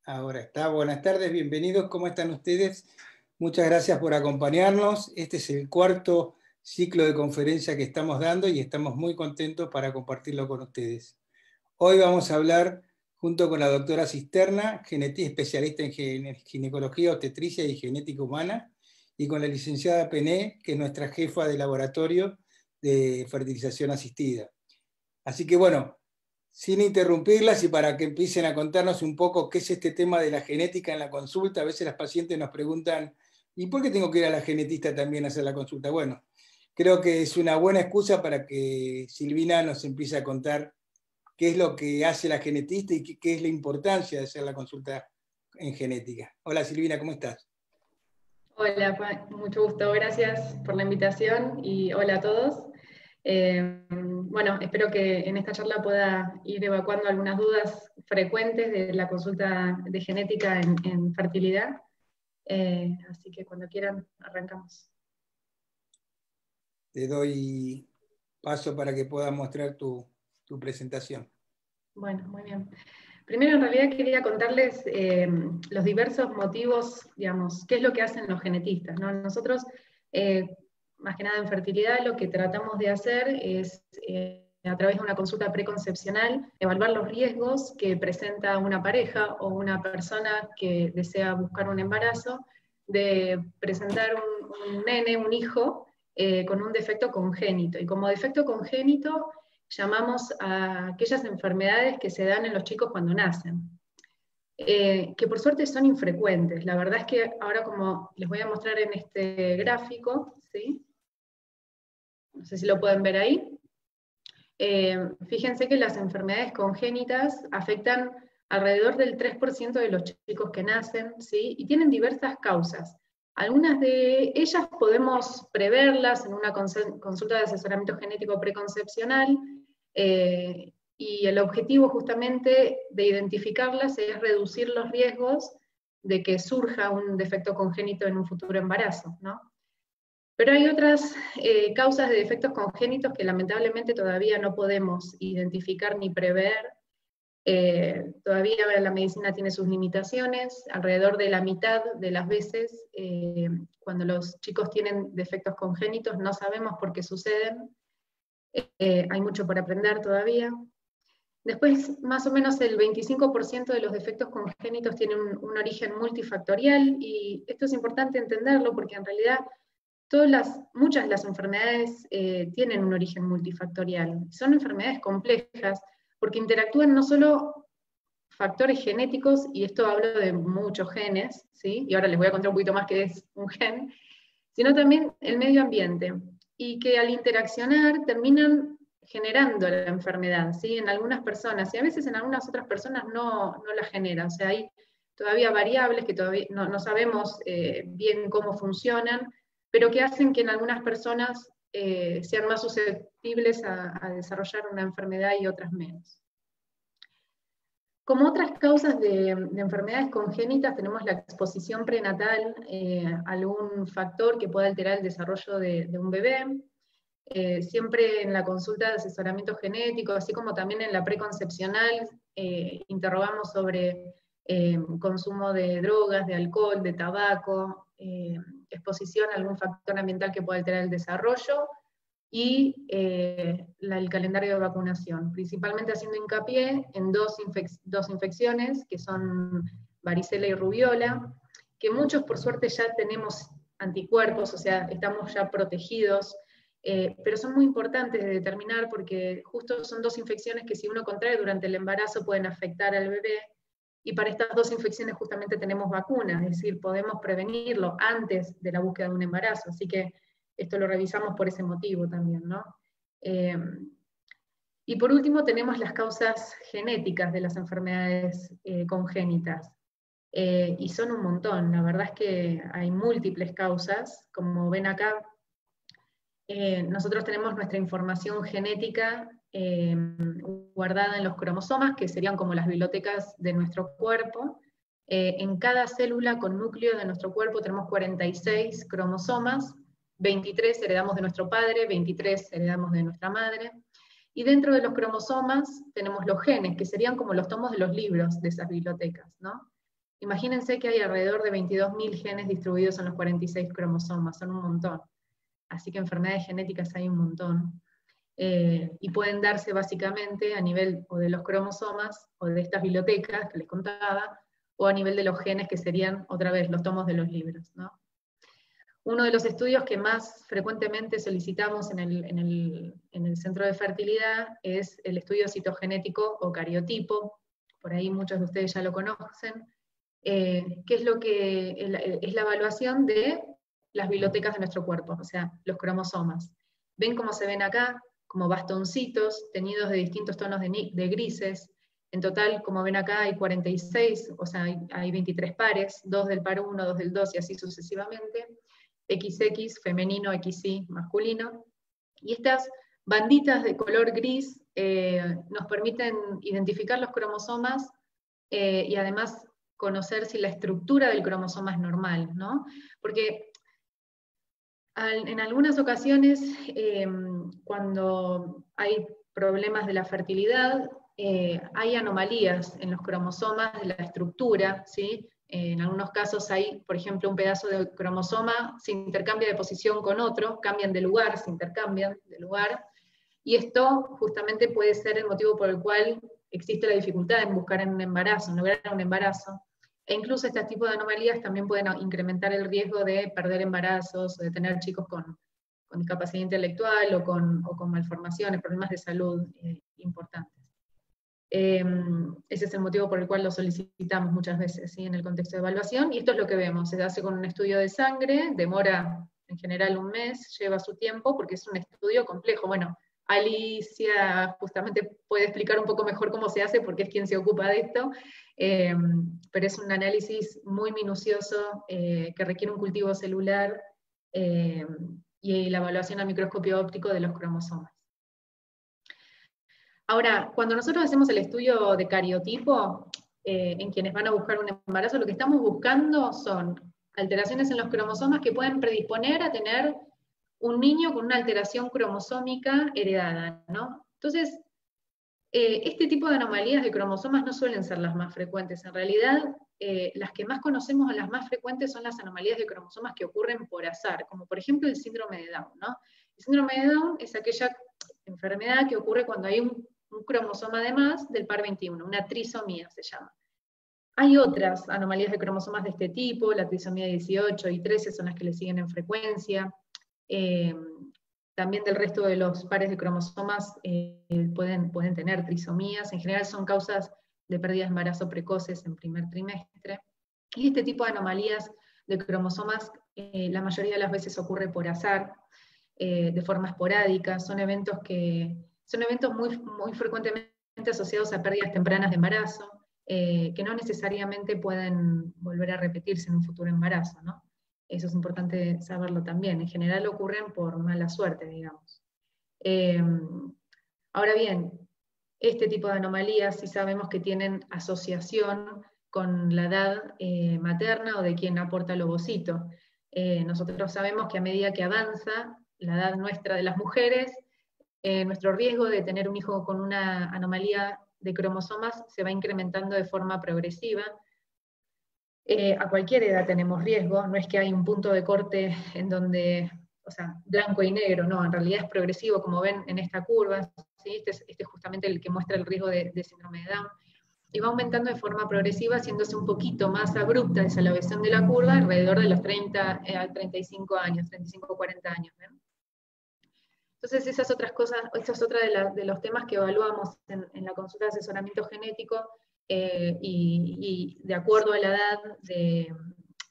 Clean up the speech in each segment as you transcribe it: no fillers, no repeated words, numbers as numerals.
Ahora está. Buenas tardes, bienvenidos. ¿Cómo están ustedes? Muchas gracias por acompañarnos. Este es el cuarto ciclo de conferencia que estamos dando y estamos muy contentos para compartirlo con ustedes. Hoy vamos a hablar junto con la doctora Cisterna, especialista en ginecología, obstetricia y genética humana, y con la licenciada Pené, que es nuestra jefa de laboratorio de fertilización asistida. Así que bueno, sin interrumpirlas y para que empiecen a contarnos un poco qué es este tema de la genética en la consulta. A veces las pacientes nos preguntan, ¿y por qué tengo que ir a la genetista también a hacer la consulta? Bueno, creo que es una buena excusa para que Silvina nos empiece a contar qué es lo que hace la genetista y qué es la importancia de hacer la consulta en genética. Hola Silvina, ¿cómo estás? Hola, mucho gusto, gracias por la invitación y hola a todos. Bueno, espero que en esta charla pueda ir evacuando algunas dudas frecuentes de la consulta de genética en fertilidad. Así que cuando quieran, arrancamos. Te doy paso para que puedas mostrar tu presentación. Bueno, muy bien. Primero, en realidad quería contarles los diversos motivos, digamos, qué es lo que hacen los genetistas, ¿no? Nosotros, más que nada en fertilidad, lo que tratamos de hacer es, a través de una consulta preconcepcional, evaluar los riesgos que presenta una pareja o una persona que desea buscar un embarazo, de presentar un nene, un hijo, con un defecto congénito. Y como defecto congénito, llamamos a aquellas enfermedades que se dan en los chicos cuando nacen, que por suerte son infrecuentes. La verdad es que ahora, como les voy a mostrar en este gráfico, ¿sí? No sé si lo pueden ver ahí. Fíjense que las enfermedades congénitas afectan alrededor del 3% de los chicos que nacen, ¿sí? Y tienen diversas causas. Algunas de ellas podemos preverlas en una consulta de asesoramiento genético preconcepcional, y el objetivo justamente de identificarlas es reducir los riesgos de que surja un defecto congénito en un futuro embarazo, ¿no? Pero hay otras causas de defectos congénitos que lamentablemente todavía no podemos identificar ni prever. Todavía la medicina tiene sus limitaciones. Alrededor de la mitad de las veces, cuando los chicos tienen defectos congénitos, no sabemos por qué suceden. Hay mucho por aprender todavía. Después, más o menos el 25% de los defectos congénitos tienen un origen multifactorial, y esto es importante entenderlo porque en realidad muchas de las enfermedades tienen un origen multifactorial. Son enfermedades complejas porque interactúan no solo factores genéticos, y esto hablo de muchos genes, ¿sí? Y ahora les voy a contar un poquito más qué es un gen, sino también el medio ambiente, y que al interaccionar terminan generando la enfermedad, ¿sí? En algunas personas, y a veces en algunas otras personas no la genera. O sea, hay todavía variables que todavía no sabemos bien cómo funcionan, pero que hacen que en algunas personas sean más susceptibles a desarrollar una enfermedad y otras menos. Como otras causas de enfermedades congénitas, tenemos la exposición prenatal a algún factor que pueda alterar el desarrollo de un bebé. Siempre en la consulta de asesoramiento genético, así como también en la preconcepcional, interrogamos sobre consumo de drogas, de alcohol, de tabaco, exposición a algún factor ambiental que pueda alterar el desarrollo, y el calendario de vacunación, principalmente haciendo hincapié en dos infecciones, que son varicela y rubiola, que muchos por suerte ya tenemos anticuerpos, o sea, estamos ya protegidos, pero son muy importantes de determinar porque justo son dos infecciones que si uno contrae durante el embarazo pueden afectar al bebé, y para estas dos infecciones justamente tenemos vacunas, es decir, podemos prevenirlo antes de la búsqueda de un embarazo, así que esto lo revisamos por ese motivo también, ¿no? Y por último tenemos las causas genéticas de las enfermedades congénitas, y son un montón. La verdad es que hay múltiples causas. Como ven acá, nosotros tenemos nuestra información genética guardada en los cromosomas, que serían como las bibliotecas de nuestro cuerpo. En cada célula con núcleo de nuestro cuerpo tenemos 46 cromosomas, 23 heredamos de nuestro padre, 23 heredamos de nuestra madre, y dentro de los cromosomas tenemos los genes, que serían como los tomos de los libros de esas bibliotecas, ¿no? Imagínense que hay alrededor de 22.000 genes distribuidos en los 46 cromosomas, son un montón. Así que enfermedades genéticas hay un montón. Y pueden darse básicamente a nivel o de los cromosomas, o de estas bibliotecas que les contaba, o a nivel de los genes, que serían, otra vez, los tomos de los libros, ¿no? Uno de los estudios que más frecuentemente solicitamos en el centro de fertilidad es el estudio citogenético o cariotipo, por ahí muchos de ustedes ya lo conocen, que es lo que es la evaluación de las bibliotecas de nuestro cuerpo, o sea, los cromosomas. ¿Ven cómo se ven acá? Como bastoncitos, teñidos de distintos tonos de grises. En total, como ven acá, hay 46, o sea, hay 23 pares, 2 del par 1, 2 del 2 y así sucesivamente. XX femenino, XY masculino. Y estas banditas de color gris nos permiten identificar los cromosomas y además conocer si la estructura del cromosoma es normal, ¿no? Porque en algunas ocasiones, cuando hay problemas de la fertilidad, hay anomalías en los cromosomas de la estructura, ¿sí? En algunos casos hay, por ejemplo, un pedazo de cromosoma se intercambia de posición con otro, cambian de lugar, se intercambian de lugar, y esto justamente puede ser el motivo por el cual existe la dificultad en buscar un embarazo, en lograr un embarazo. E incluso este tipo de anomalías también pueden incrementar el riesgo de perder embarazos, o de tener chicos con discapacidad intelectual o con malformaciones, problemas de salud importantes. Ese es el motivo por el cual lo solicitamos muchas veces, ¿sí? En el contexto de evaluación, y esto es lo que vemos. Se hace con un estudio de sangre, demora en general un mes, lleva su tiempo, porque es un estudio complejo. Bueno, Alicia justamente puede explicar un poco mejor cómo se hace, porque es quien se ocupa de esto, pero es un análisis muy minucioso que requiere un cultivo celular y la evaluación a microscopio óptico de los cromosomas. Ahora, cuando nosotros hacemos el estudio de cariotipo, en quienes van a buscar un embarazo, lo que estamos buscando son alteraciones en los cromosomas que pueden predisponer a tener un niño con una alteración cromosómica heredada, ¿no? Entonces, este tipo de anomalías de cromosomas no suelen ser las más frecuentes. En realidad, las que más conocemos, las más frecuentes, son las anomalías de cromosomas que ocurren por azar, como por ejemplo el síndrome de Down, ¿no? El síndrome de Down es aquella enfermedad que ocurre cuando hay un cromosoma de más del par 21, una trisomía se llama. Hay otras anomalías de cromosomas de este tipo, la trisomía 18 y 13 son las que le siguen en frecuencia. También del resto de los pares de cromosomas pueden tener trisomías, en general son causas de pérdida de embarazo precoces en primer trimestre. Y este tipo de anomalías de cromosomas la mayoría de las veces ocurre por azar, de forma esporádica, son eventos muy, muy frecuentemente asociados a pérdidas tempranas de embarazo, que no necesariamente pueden volver a repetirse en un futuro embarazo, ¿no? Eso es importante saberlo también. En general ocurren por mala suerte, digamos. Ahora bien, este tipo de anomalías sí sabemos que tienen asociación con la edad materna o de quien aporta el ovocito. Nosotros sabemos que a medida que avanza la edad nuestra de las mujeres, nuestro riesgo de tener un hijo con una anomalía de cromosomas se va incrementando de forma progresiva. A cualquier edad tenemos riesgo, no es que hay un punto de corte en donde, o sea, blanco y negro, no, en realidad es progresivo, como ven en esta curva, ¿sí? Este es justamente el que muestra el riesgo de síndrome de Down, y va aumentando de forma progresiva, haciéndose un poquito más abrupta esa elevación de la curva alrededor de los 30 a 35 años, 35 o 40 años, ¿ven? Entonces esas otras cosas, esa es otra de los temas que evaluamos en la consulta de asesoramiento genético, y de acuerdo a la edad de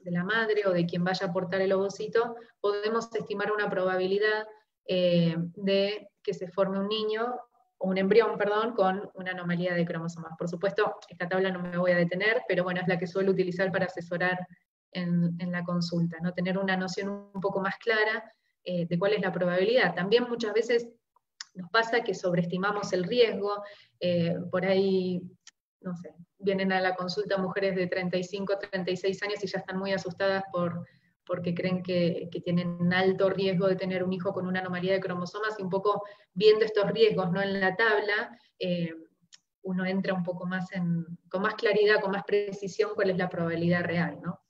la madre o de quien vaya a aportar el ovocito, podemos estimar una probabilidad de que se forme un niño, o un embrión, perdón, con una anomalía de cromosomas. Por supuesto, esta tabla no me voy a detener, pero bueno, es la que suelo utilizar para asesorar en la consulta, ¿no? Tener una noción un poco más clara de cuál es la probabilidad. También muchas veces nos pasa que sobreestimamos el riesgo, por ahí, no sé, vienen a la consulta mujeres de 35, 36 años y ya están muy asustadas porque creen que tienen un alto riesgo de tener un hijo con una anomalía de cromosomas, y un poco viendo estos riesgos, ¿no? En la tabla, uno entra un poco más con más claridad, con más precisión cuál es la probabilidad real, ¿no?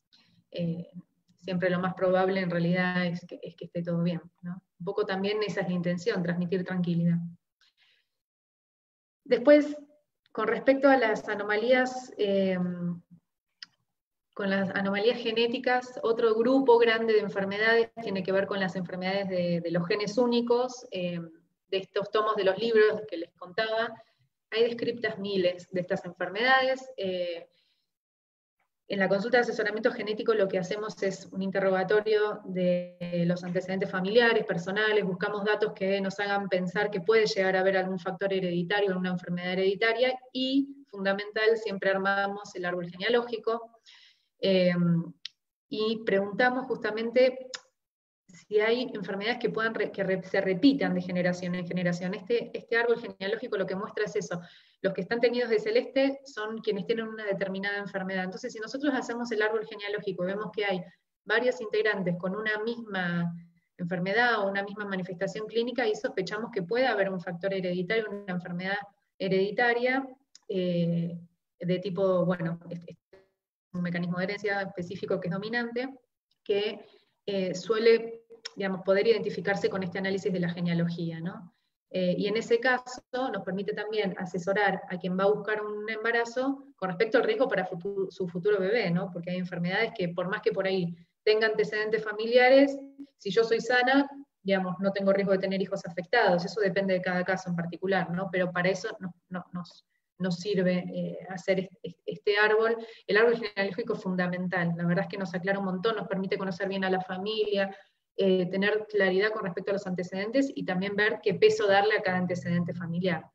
Siempre lo más probable en realidad es que esté todo bien, ¿no? Un poco también esa es la intención, transmitir tranquilidad. Después, con respecto a las anomalías, con las anomalías genéticas, otro grupo grande de enfermedades tiene que ver con las enfermedades de los genes únicos, de estos tomos de los libros que les contaba. Hay descriptas miles de estas enfermedades. En la consulta de asesoramiento genético lo que hacemos es un interrogatorio de los antecedentes familiares, personales, buscamos datos que nos hagan pensar que puede llegar a haber algún factor hereditario en una enfermedad hereditaria, y, fundamental, siempre armamos el árbol genealógico, y preguntamos justamente si hay enfermedades que se repitan de generación en generación. Este árbol genealógico lo que muestra es eso. Los que están teñidos de celeste son quienes tienen una determinada enfermedad. Entonces, si nosotros hacemos el árbol genealógico y vemos que hay varios integrantes con una misma enfermedad o una misma manifestación clínica, y sospechamos que puede haber un factor hereditario, una enfermedad hereditaria de tipo, bueno, un mecanismo de herencia específico que es dominante, que suele, digamos, poder identificarse con este análisis de la genealogía, ¿no? Y en ese caso nos permite también asesorar a quien va a buscar un embarazo con respecto al riesgo para su futuro bebé, ¿no? Porque hay enfermedades que, por más que por ahí tenga antecedentes familiares, si yo soy sana, digamos, no tengo riesgo de tener hijos afectados. Eso depende de cada caso en particular, ¿no? Pero para eso nos sirve hacer este árbol. El árbol genealógico es fundamental, la verdad es que nos aclara un montón, nos permite conocer bien a la familia, tener claridad con respecto a los antecedentes y también ver qué peso darle a cada antecedente familiar.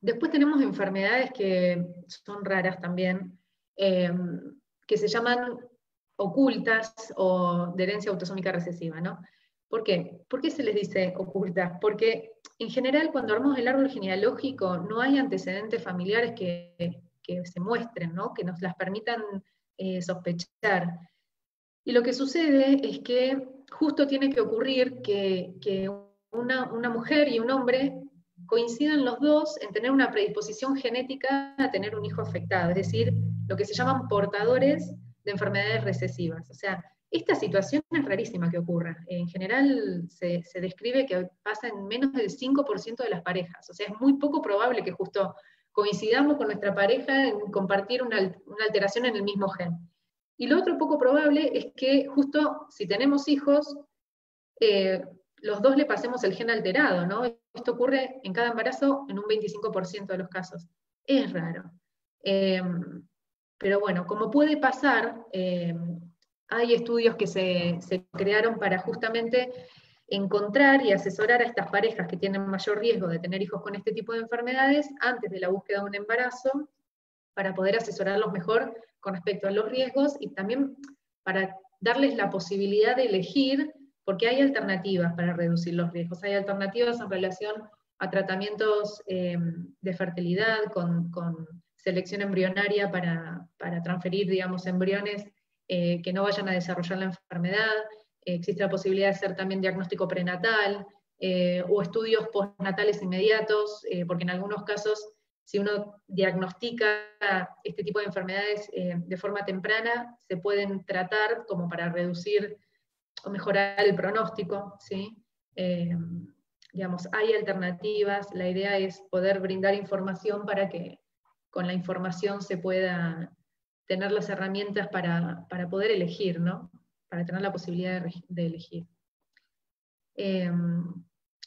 Después tenemos enfermedades que son raras también, que se llaman ocultas o de herencia autosómica recesiva, ¿no? ¿Por qué? ¿Por qué se les dice ocultas? Porque en general cuando armamos el árbol genealógico no hay antecedentes familiares que se muestren, ¿no? Que nos las permitan sospechar. Y lo que sucede es que justo tiene que ocurrir que una mujer y un hombre coincidan los dos en tener una predisposición genética a tener un hijo afectado, es decir, lo que se llaman portadores de enfermedades recesivas. O sea, esta situación es rarísima que ocurra. En general se describe que pasa en menos del 5% de las parejas. O sea, es muy poco probable que justo coincidamos con nuestra pareja en compartir una alteración en el mismo gen. Y lo otro poco probable es que justo si tenemos hijos, los dos le pasemos el gen alterado, ¿no? Esto ocurre en cada embarazo en un 25% de los casos. Es raro. Pero bueno, como puede pasar, hay estudios que se crearon para justamente encontrar y asesorar a estas parejas que tienen mayor riesgo de tener hijos con este tipo de enfermedades antes de la búsqueda de un embarazo, para poder asesorarlos mejor con respecto a los riesgos y también para darles la posibilidad de elegir, porque hay alternativas para reducir los riesgos, hay alternativas en relación a tratamientos de fertilidad con selección embrionaria para transferir, digamos, embriones que no vayan a desarrollar la enfermedad. Existe la posibilidad de hacer también diagnóstico prenatal o estudios postnatales inmediatos, porque en algunos casos, si uno diagnostica este tipo de enfermedades de forma temprana, se pueden tratar como para reducir o mejorar el pronóstico, ¿sí? Digamos, hay alternativas, la idea es poder brindar información para que con la información se pueda tener las herramientas para poder elegir, ¿no? Para tener la posibilidad de elegir.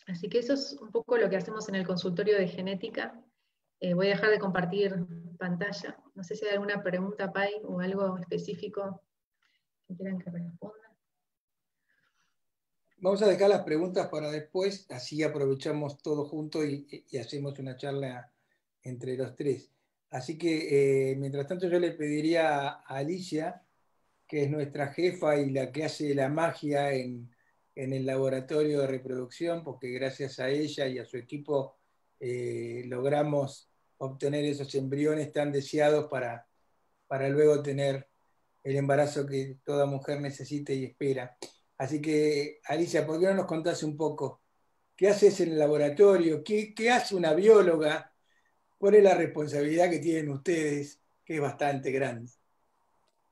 Así que eso es un poco lo que hacemos en el consultorio de genética. Voy a dejar de compartir pantalla. No sé si hay alguna pregunta, Pai, o algo específico que quieran que responda. Vamos a dejar las preguntas para después, así aprovechamos todo junto y hacemos una charla entre los tres. Así que, mientras tanto, yo le pediría a Alicia, que es nuestra jefa y la que hace la magia en el laboratorio de reproducción, porque gracias a ella y a su equipo logramos obtener esos embriones tan deseados para luego tener el embarazo que toda mujer necesita y espera. Así que, Alicia, ¿por qué no nos contás un poco qué haces en el laboratorio, qué hace una bióloga, cuál es la responsabilidad que tienen ustedes, que es bastante grande.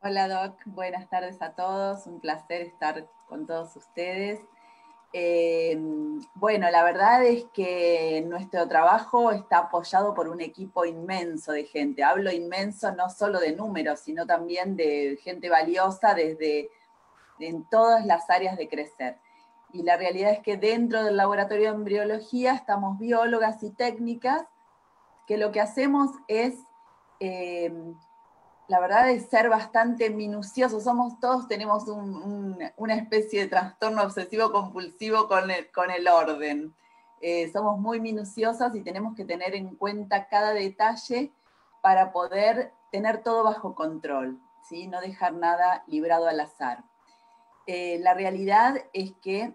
Hola Doc, buenas tardes a todos, un placer estar con todos ustedes. Bueno, la verdad es que nuestro trabajo está apoyado por un equipo inmenso de gente. Hablo inmenso no solo de números, sino también de gente valiosa en todas las áreas de crecer. Y la realidad es que dentro del laboratorio de embriología estamos biólogas y técnicas que lo que hacemos es, la verdad, es ser bastante minuciosos. Todos tenemos una especie de trastorno obsesivo compulsivo con el orden. Somos muy minuciosas y tenemos que tener en cuenta cada detalle para poder tener todo bajo control, ¿sí? No dejar nada librado al azar. La realidad es que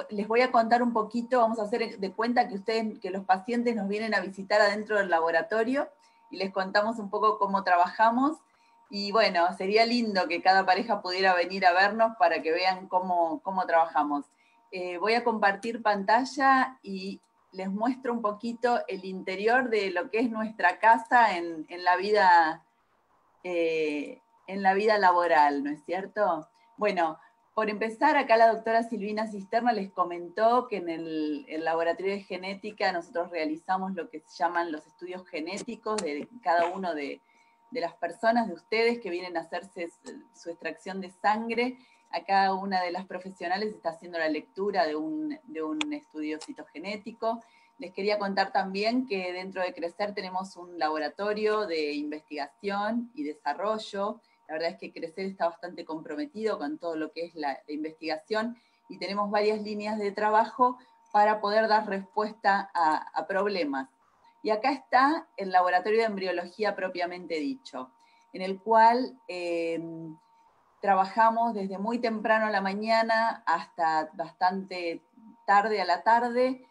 les voy a contar un poquito, vamos a hacer de cuenta que los pacientes nos vienen a visitar adentro del laboratorio y les contamos un poco cómo trabajamos. Y bueno, sería lindo que cada pareja pudiera venir a vernos para que vean cómo trabajamos. Voy a compartir pantalla y les muestro un poquito el interior de lo que es nuestra casa en la vida laboral, ¿no es cierto? Bueno, por empezar, acá la doctora Silvina Cisterna les comentó que en el laboratorio de genética nosotros realizamos lo que se llaman los estudios genéticos de cada uno de las personas, de ustedes que vienen a hacerse su extracción de sangre. Acá una de las profesionales está haciendo la lectura de un estudio citogenético. Les quería contar también que dentro de Crecer tenemos un laboratorio de investigación y desarrollo. La verdad es que Crecer está bastante comprometido con todo lo que es la investigación y tenemos varias líneas de trabajo para poder dar respuesta a problemas. Y acá está el laboratorio de embriología propiamente dicho, en el cual trabajamos desde muy temprano a la mañana hasta bastante tarde a la tarde,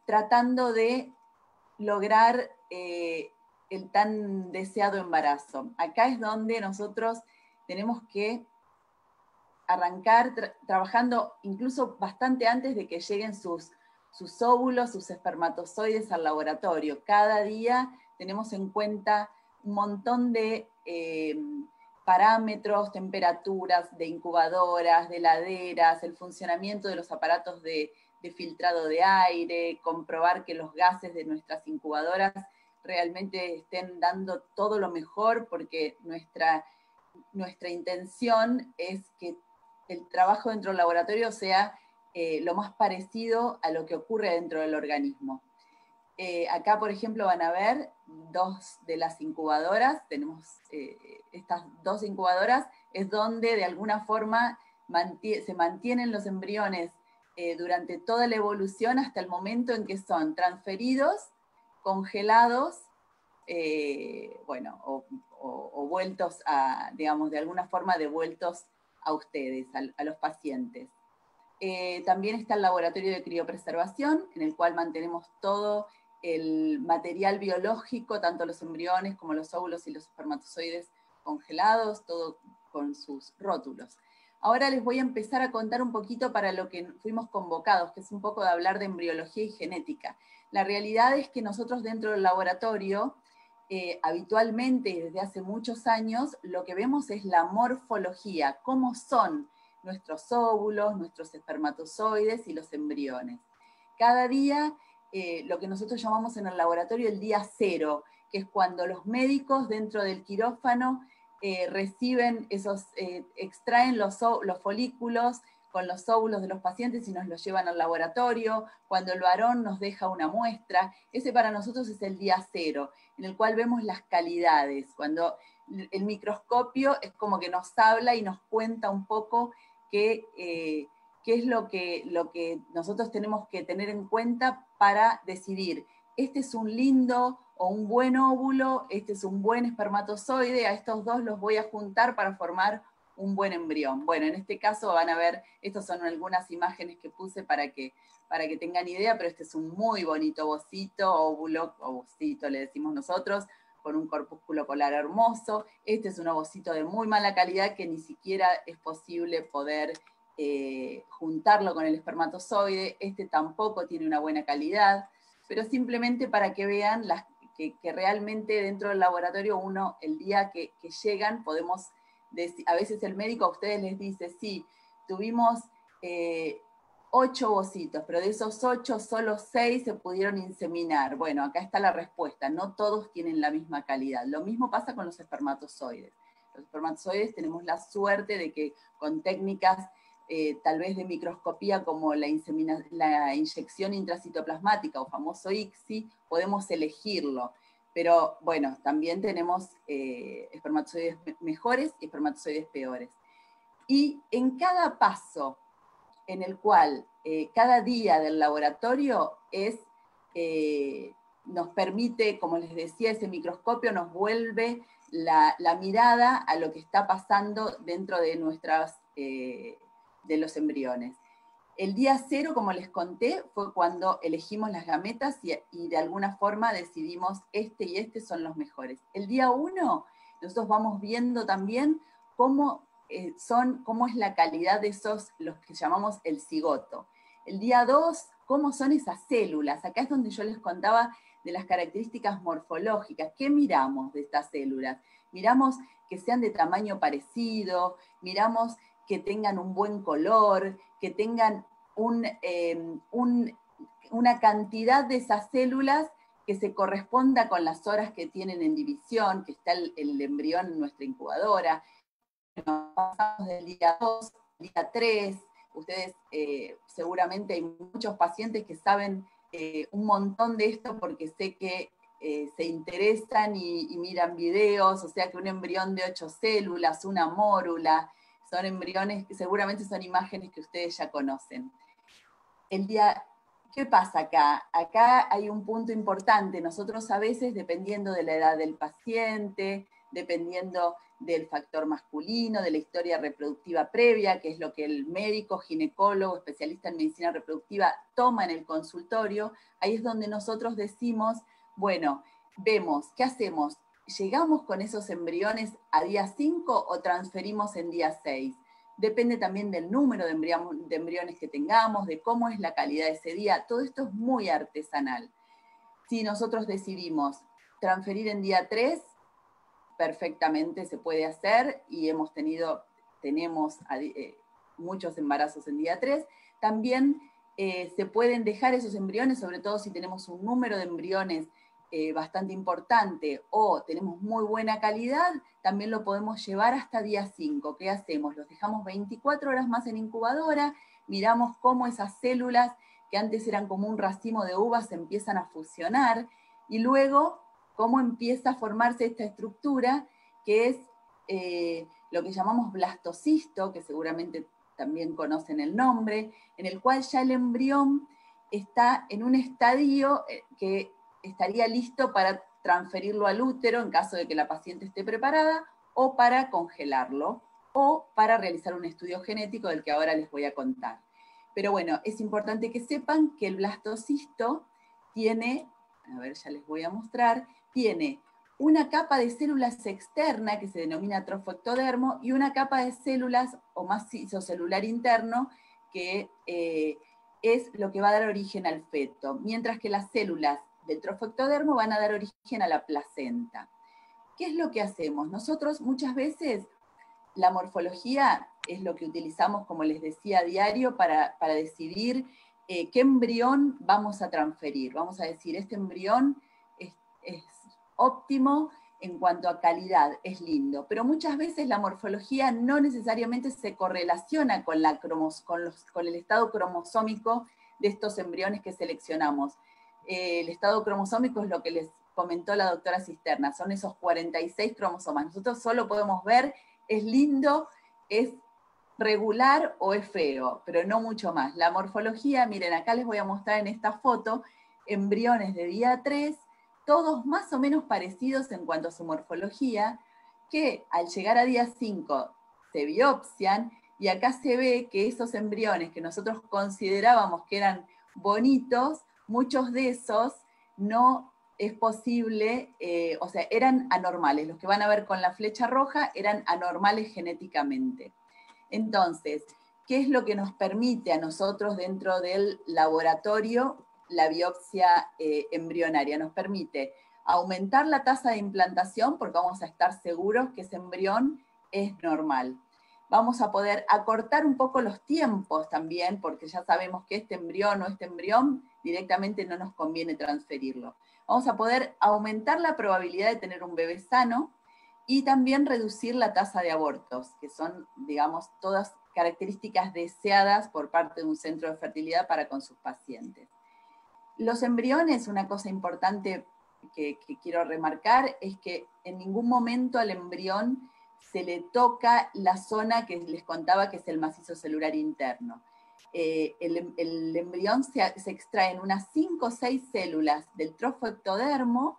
tratando de lograr el tan deseado embarazo. Acá es donde nosotros tenemos que arrancar trabajando incluso bastante antes de que lleguen sus óvulos, sus espermatozoides al laboratorio. Cada día tenemos en cuenta un montón de parámetros, temperaturas, de incubadoras, de heladeras, el funcionamiento de los aparatos de filtrado de aire, comprobar que los gases de nuestras incubadoras realmente estén dando todo lo mejor, porque nuestra intención es que el trabajo dentro del laboratorio sea lo más parecido a lo que ocurre dentro del organismo. Acá, por ejemplo, van a ver dos de las incubadoras. Tenemos estas dos incubadoras, es donde de alguna forma se mantienen los embriones durante toda la evolución hasta el momento en que son transferidos, congelados, bueno, o vueltos digamos, de alguna forma devueltos a ustedes, a los pacientes. También está el laboratorio de criopreservación, en el cual mantenemos todo el material biológico, tanto los embriones como los óvulos y los espermatozoides congelados, todo con sus rótulos. Ahora les voy a empezar a contar un poquito para lo que fuimos convocados, que es un poco de hablar de embriología y genética. La realidad es que nosotros dentro del laboratorio, habitualmente y desde hace muchos años, lo que vemos es la morfología, cómo son nuestros óvulos, nuestros espermatozoides y los embriones. Cada día, lo que nosotros llamamos en el laboratorio el día cero, que es cuando los médicos dentro del quirófano reciben extraen los folículos con los óvulos de los pacientes y nos los llevan al laboratorio, cuando el varón nos deja una muestra. Ese para nosotros es el día cero, en el cual vemos las calidades, cuando el microscopio es como que nos habla y nos cuenta un poco qué es lo que nosotros tenemos que tener en cuenta para decidir, este es un lindo o un buen óvulo, este es un buen espermatozoide, a estos dos los voy a juntar para formar un buen embrión. Bueno, en este caso van a ver, estas son algunas imágenes que puse para que tengan idea, pero este es un muy bonito ovocito, óvulo, ovocito le decimos nosotros, con un corpúsculo polar hermoso. Este es un ovocito de muy mala calidad que ni siquiera es posible poder juntarlo con el espermatozoide, este tampoco tiene una buena calidad, pero simplemente para que vean que realmente dentro del laboratorio uno, el día que llegan, podemos decir, a veces el médico a ustedes les dice, sí, tuvimos 8 ovocitos, pero de esos 8, solo 6 se pudieron inseminar. Bueno, acá está la respuesta, no todos tienen la misma calidad. Lo mismo pasa con los espermatozoides. Los espermatozoides tenemos la suerte de que con técnicas tal vez de microscopía como la inyección intracitoplasmática o famoso ICSI, podemos elegirlo. Pero bueno, también tenemos espermatozoides mejores y espermatozoides peores. Y en cada paso en el cual cada día del laboratorio nos permite, como les decía, ese microscopio nos vuelve la mirada a lo que está pasando dentro de de los embriones. El día 0, como les conté, fue cuando elegimos las gametas y de alguna forma decidimos este y este son los mejores. El día 1, nosotros vamos viendo también cómo es la calidad de los que llamamos el cigoto. El día 2, cómo son esas células. Acá es donde yo les contaba de las características morfológicas. ¿Qué miramos de estas células? Miramos que sean de tamaño parecido, miramos que tengan un buen color, que tengan una cantidad de esas células que se corresponda con las horas que tienen en división, que está el embrión en nuestra incubadora. Pasamos del día 2 al día 3, ustedes seguramente hay muchos pacientes que saben un montón de esto porque sé que se interesan y miran videos, o sea que un embrión de 8 células, una mórula, son embriones que seguramente son imágenes que ustedes ya conocen. ¿Qué pasa acá? Acá hay un punto importante. Nosotros a veces, dependiendo de la edad del paciente, dependiendo del factor masculino, de la historia reproductiva previa, que es lo que el médico, ginecólogo, especialista en medicina reproductiva toma en el consultorio, ahí es donde nosotros decimos, bueno, vemos, ¿qué hacemos? ¿Llegamos con esos embriones a día 5 o transferimos en día 6? Depende también del número de embriones que tengamos, de cómo es la calidad de ese día. Todo esto es muy artesanal. Si nosotros decidimos transferir en día 3, perfectamente se puede hacer y tenemos muchos embarazos en día 3. También se pueden dejar esos embriones, sobre todo si tenemos un número de embriones bastante importante o tenemos muy buena calidad, también lo podemos llevar hasta día 5. ¿Qué hacemos? Los dejamos 24 horas más en incubadora, miramos cómo esas células que antes eran como un racimo de uvas se empiezan a fusionar y luego cómo empieza a formarse esta estructura que es lo que llamamos blastocisto, que seguramente también conocen el nombre, en el cual ya el embrión está en un estadio que estaría listo para transferirlo al útero en caso de que la paciente esté preparada, o para congelarlo, o para realizar un estudio genético del que ahora les voy a contar. Pero bueno, es importante que sepan que el blastocisto tiene, a ver, ya les voy a mostrar, tiene una capa de células externa que se denomina trofectodermo y una capa de células o macizo celular interno que es lo que va a dar origen al feto, mientras que las células del trofectodermo van a dar origen a la placenta. ¿Qué es lo que hacemos? Nosotros muchas veces la morfología es lo que utilizamos, como les decía, a diario para decidir qué embrión vamos a transferir. Vamos a decir, este embrión es óptimo en cuanto a calidad, es lindo, pero muchas veces la morfología no necesariamente se correlaciona con el estado cromosómico de estos embriones que seleccionamos. El estado cromosómico es lo que les comentó la doctora Cisterna, son esos 46 cromosomas. Nosotros solo podemos ver, es lindo, es regular o es feo, pero no mucho más. La morfología, miren, acá les voy a mostrar en esta foto, embriones de día 3, todos más o menos parecidos en cuanto a su morfología, que al llegar a día 5 se biopsian, y acá se ve que esos embriones que nosotros considerábamos que eran bonitos, muchos de esos no es posible, o sea, eran anormales. Los que van a ver con la flecha roja eran anormales genéticamente. Entonces, ¿qué es lo que nos permite a nosotros dentro del laboratorio la biopsia embrionaria? Nos permite aumentar la tasa de implantación porque vamos a estar seguros que ese embrión es normal. Vamos a poder acortar un poco los tiempos también, porque ya sabemos que este embrión o este embrión directamente no nos conviene transferirlo. Vamos a poder aumentar la probabilidad de tener un bebé sano y también reducir la tasa de abortos, que son, digamos, todas características deseadas por parte de un centro de fertilidad para con sus pacientes. Los embriones, una cosa importante que quiero remarcar, es que en ningún momento al embrión se le toca la zona que les contaba que es el macizo celular interno. El embrión se extrae en unas 5 o 6 células del trofo ectodermo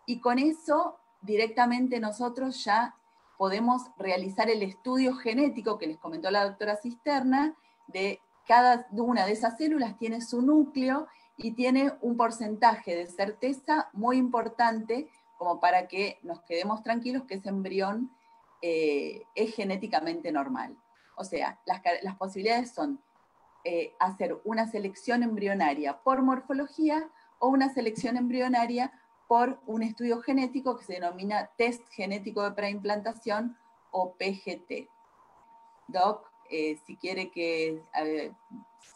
y con eso directamente nosotros ya podemos realizar el estudio genético que les comentó la doctora Cisterna, de cada una de esas células tiene su núcleo y tiene un porcentaje de certeza muy importante como para que nos quedemos tranquilos que ese embrión es genéticamente normal. O sea, las posibilidades son hacer una selección embrionaria por morfología o una selección embrionaria por un estudio genético que se denomina test genético de preimplantación o PGT. Doc, si quiere que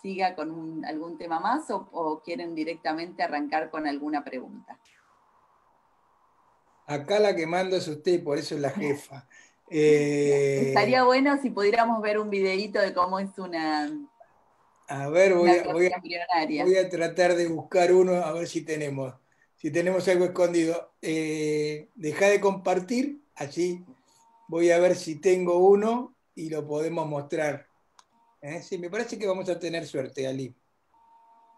siga con algún tema más o quieren directamente arrancar con alguna pregunta. Acá la que manda es usted, por eso es la jefa. Estaría bueno si pudiéramos ver un videíto de cómo es una... A ver, voy a tratar de buscar uno, a ver si tenemos algo escondido. Deja de compartir, así voy a ver si tengo uno y lo podemos mostrar. Sí, me parece que vamos a tener suerte, Ali.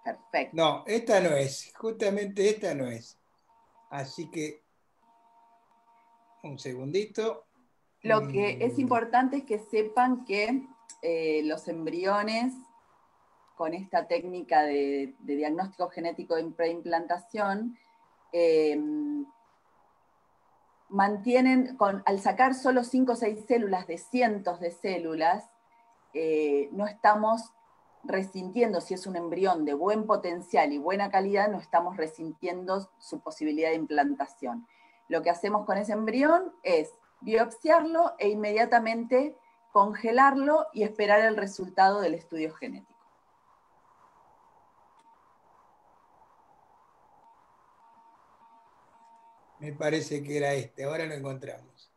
Perfecto. No, esta no es, justamente esta no es. Así que, un segundito. Lo que es importante es que sepan que los embriones con esta técnica de diagnóstico genético de preimplantación, mantienen, al sacar solo 5 o 6 células de cientos de células, no estamos resintiendo, si es un embrión de buen potencial y buena calidad, no estamos resintiendo su posibilidad de implantación. Lo que hacemos con ese embrión es biopsiarlo e inmediatamente congelarlo y esperar el resultado del estudio genético. Me parece que era este, ahora lo encontramos.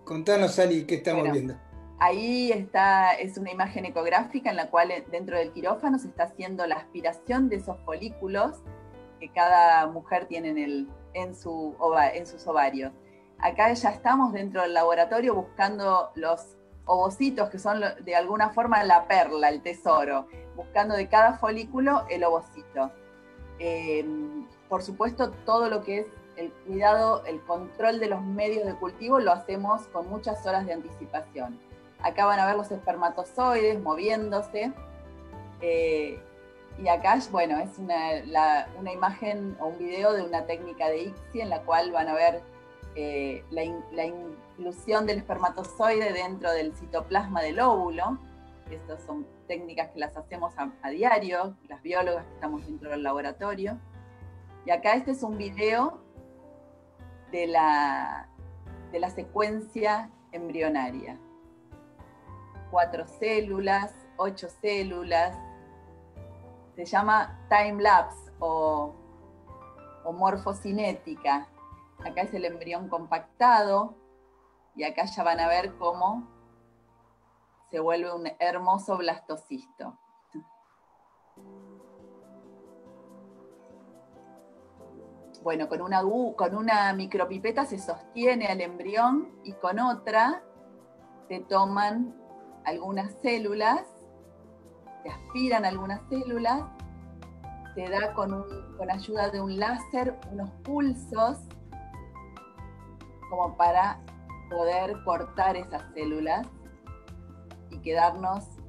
Contanos, Ali, ¿qué estamos viendo? Ahí está, es una imagen ecográfica en la cual dentro del quirófano se está haciendo la aspiración de esos folículos que cada mujer tiene en sus ovarios. Acá ya estamos dentro del laboratorio buscando los ovocitos, que son de alguna forma la perla, el tesoro, buscando de cada folículo el ovocito. Por supuesto, todo lo que es el cuidado, el control de los medios de cultivo lo hacemos con muchas horas de anticipación. Acá van a ver los espermatozoides moviéndose. Y acá, bueno, es una imagen o un video de una técnica de ICSI en la cual van a ver la inclusión del espermatozoide dentro del citoplasma del óvulo. Estas son técnicas que las hacemos a diario, las biólogas que estamos dentro del laboratorio. Y acá este es un video de la secuencia embrionaria. 4 células, 8 células. Se llama time-lapse o morfocinética. Acá es el embrión compactado y acá ya van a ver cómo se vuelve un hermoso blastocisto. Bueno, con una micropipeta se sostiene al embrión y con otra se toman algunas células, se aspiran algunas células, se da con ayuda de un láser unos pulsos como para poder cortar esas células y que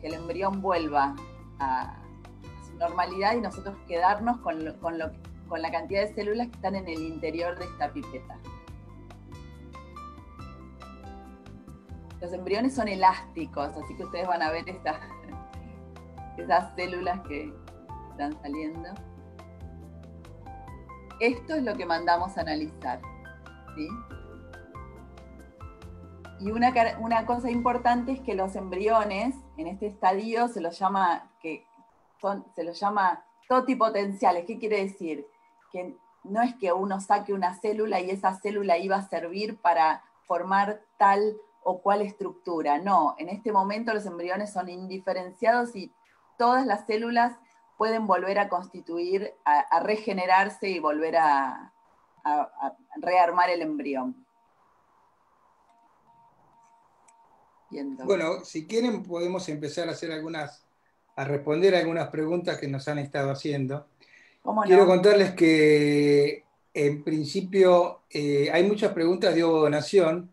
el embrión vuelva a su normalidad y nosotros quedarnos con la cantidad de células que están en el interior de esta pipeta. Los embriones son elásticos, así que ustedes van a ver esas células que están saliendo. Esto es lo que mandamos a analizar, ¿sí? Y una cosa importante es que los embriones, en este estadio, se los llama totipotenciales. ¿Qué quiere decir? Que no es que uno saque una célula y esa célula iba a servir para formar tal o cual estructura. No, en este momento los embriones son indiferenciados y todas las células pueden volver a constituir, a regenerarse y volver a rearmar el embrión. Bueno, si quieren podemos empezar a responder algunas preguntas que nos han estado haciendo. Quiero contarles que en principio hay muchas preguntas de ovodonación,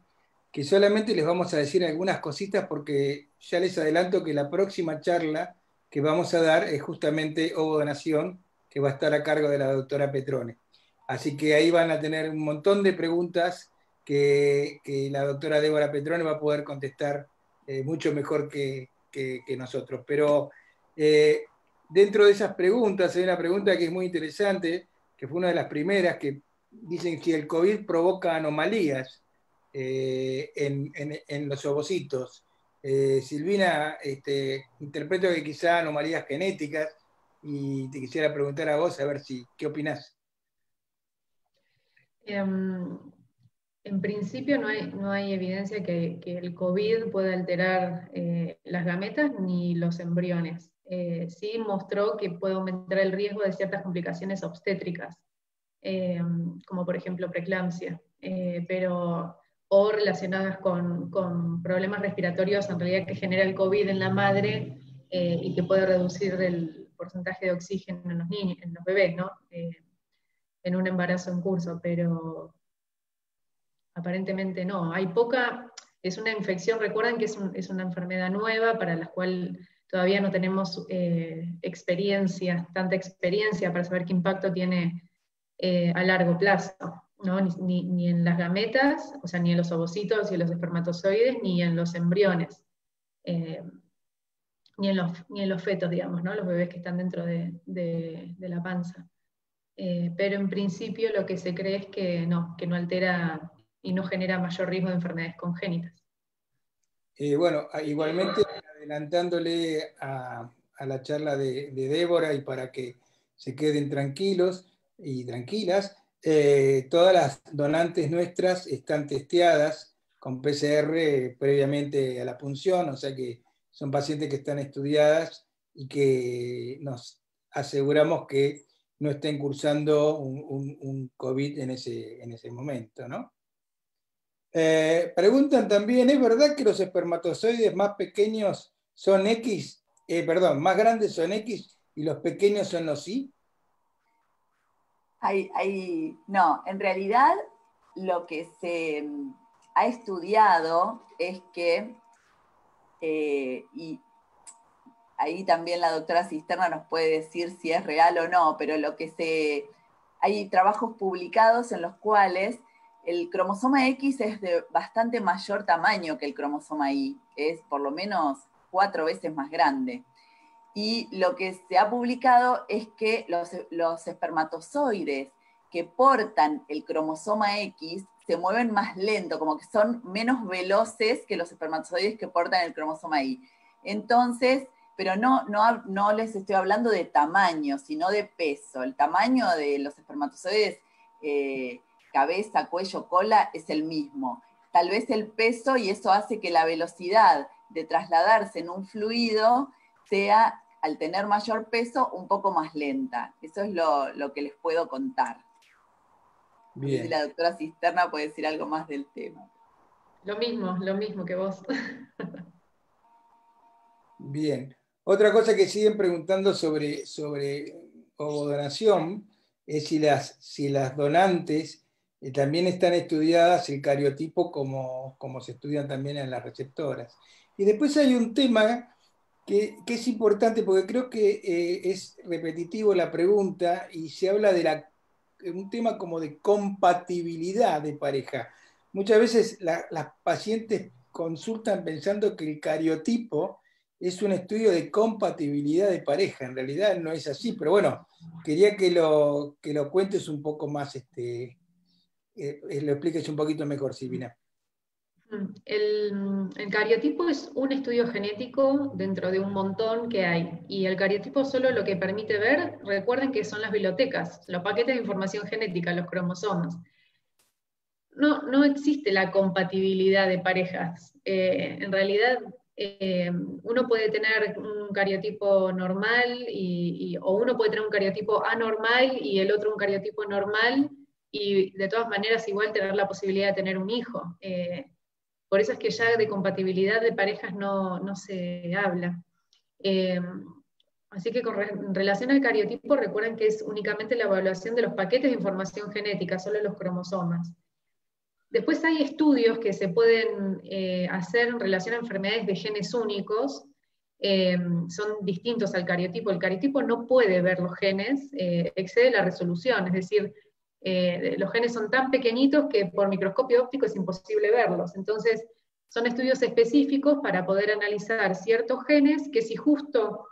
que solamente les vamos a decir algunas cositas porque ya les adelanto que la próxima charla que vamos a dar es justamente ovodonación, que va a estar a cargo de la doctora Petrone. Así que ahí van a tener un montón de preguntas que la doctora Débora Petrone va a poder contestar mucho mejor que nosotros. Pero dentro de esas preguntas hay una pregunta que es muy interesante, que fue una de las primeras, que dicen si el COVID provoca anomalías en los ovocitos. Silvina, interpreto que quizá anomalías genéticas, y te quisiera preguntar a vos, a ver qué opinás. En principio no hay evidencia que el COVID pueda alterar las gametas ni los embriones. Sí mostró que puede aumentar el riesgo de ciertas complicaciones obstétricas, como por ejemplo preeclampsia, o relacionadas con problemas respiratorios en realidad que genera el COVID en la madre y que puede reducir el porcentaje de oxígeno en los niños, en los bebés, ¿no? En un embarazo en curso, pero aparentemente no. Es una infección, recuerden que es una enfermedad nueva para la cual todavía no tenemos tanta experiencia para saber qué impacto tiene a largo plazo, ¿no? Ni en las gametas, o sea, ni en los ovocitos y en los espermatozoides, ni en los embriones, ni en los fetos, digamos, ¿no? Los bebés que están dentro de la panza. Pero en principio lo que se cree es que no altera y no genera mayor riesgo de enfermedades congénitas. Bueno, igualmente adelantándole a la charla de Débora, y para que se queden tranquilos y tranquilas, todas las donantes nuestras están testeadas con PCR previamente a la punción, o sea que son pacientes que están estudiadas y que nos aseguramos que no estén cursando un COVID en ese momento, ¿no? Preguntan también, ¿es verdad que los espermatozoides más pequeños son X? Más grandes son X y los pequeños son los Y. No, en realidad lo que se ha estudiado es que, y ahí también la doctora Cisterna nos puede decir si es real o no, pero hay trabajos publicados en los cuales el cromosoma X es de bastante mayor tamaño que el cromosoma Y, es por lo menos 4 veces más grande. Y lo que se ha publicado es que los espermatozoides que portan el cromosoma X se mueven más lento, como que son menos veloces que los espermatozoides que portan el cromosoma Y. Entonces, pero no les estoy hablando de tamaño, sino de peso. El tamaño de los espermatozoides, cabeza, cuello, cola, es el mismo. Tal vez el peso, y eso hace que la velocidad de trasladarse en un fluido sea, al tener mayor peso, un poco más lenta. Eso es lo que les puedo contar. Bien. No sé si la doctora Cisterna puede decir algo más del tema. Lo mismo que vos. Bien. Otra cosa que siguen preguntando sobre ovodonación es si las donantes también están estudiadas el cariotipo como se estudian también en las receptoras. Y después hay un tema que es importante, porque creo que es repetitivo la pregunta, y se habla de un tema como de compatibilidad de pareja. Muchas veces las pacientes consultan pensando que el cariotipo es un estudio de compatibilidad de pareja. En realidad no es así, pero bueno, quería que lo cuentes un poco más, lo expliques un poquito mejor, Silvina. El cariotipo es un estudio genético dentro de un montón que hay. Y el cariotipo solo lo que permite ver, recuerden que son las bibliotecas, los paquetes de información genética, los cromosomas. No existe la compatibilidad de parejas. En realidad, uno puede tener un cariotipo normal o uno puede tener un cariotipo anormal y el otro un cariotipo normal y de todas maneras igual tener la posibilidad de tener un hijo. Por eso es que ya de compatibilidad de parejas no se habla. Así que en relación al cariotipo, recuerden que es únicamente la evaluación de los paquetes de información genética, solo los cromosomas. Después hay estudios que se pueden hacer en relación a enfermedades de genes únicos, son distintos al cariotipo. El cariotipo no puede ver los genes, excede la resolución, es decir, los genes son tan pequeñitos que por microscopio óptico es imposible verlos. Entonces, son estudios específicos para poder analizar ciertos genes que si justo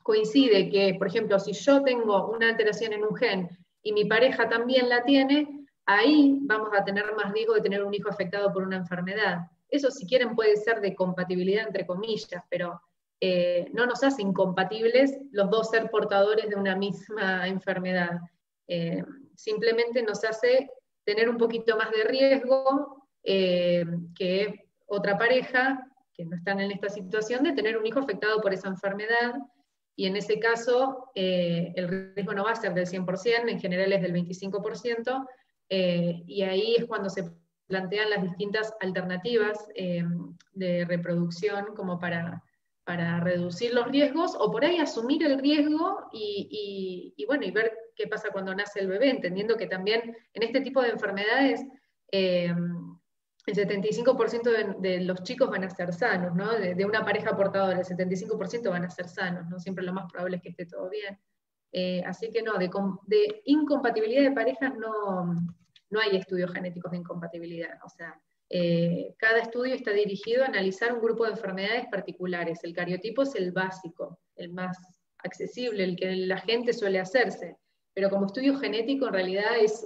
coincide que, por ejemplo, si yo tengo una alteración en un gen y mi pareja también la tiene, ahí vamos a tener más riesgo de tener un hijo afectado por una enfermedad. Eso, si quieren, puede ser de compatibilidad entre comillas, pero no nos hace incompatibles los dos ser portadores de una misma enfermedad. Simplemente nos hace tener un poquito más de riesgo que otra pareja que no están en esta situación de tener un hijo afectado por esa enfermedad, y en ese caso el riesgo no va a ser del 100%, en general es del 25%, y ahí es cuando se plantean las distintas alternativas de reproducción como para reducir los riesgos, o por ahí asumir el riesgo y ver qué pasa cuando nace el bebé, entendiendo que también en este tipo de enfermedades el 75% de los chicos van a ser sanos, ¿no? De una pareja portadora, el 75% van a ser sanos, ¿no? Siempre lo más probable es que esté todo bien. Así que no, de incompatibilidad de parejas no hay estudios genéticos de incompatibilidad. O sea, cada estudio está dirigido a analizar un grupo de enfermedades particulares. El cariotipo es el básico, el más accesible, el que la gente suele hacerse. Pero como estudio genético en realidad es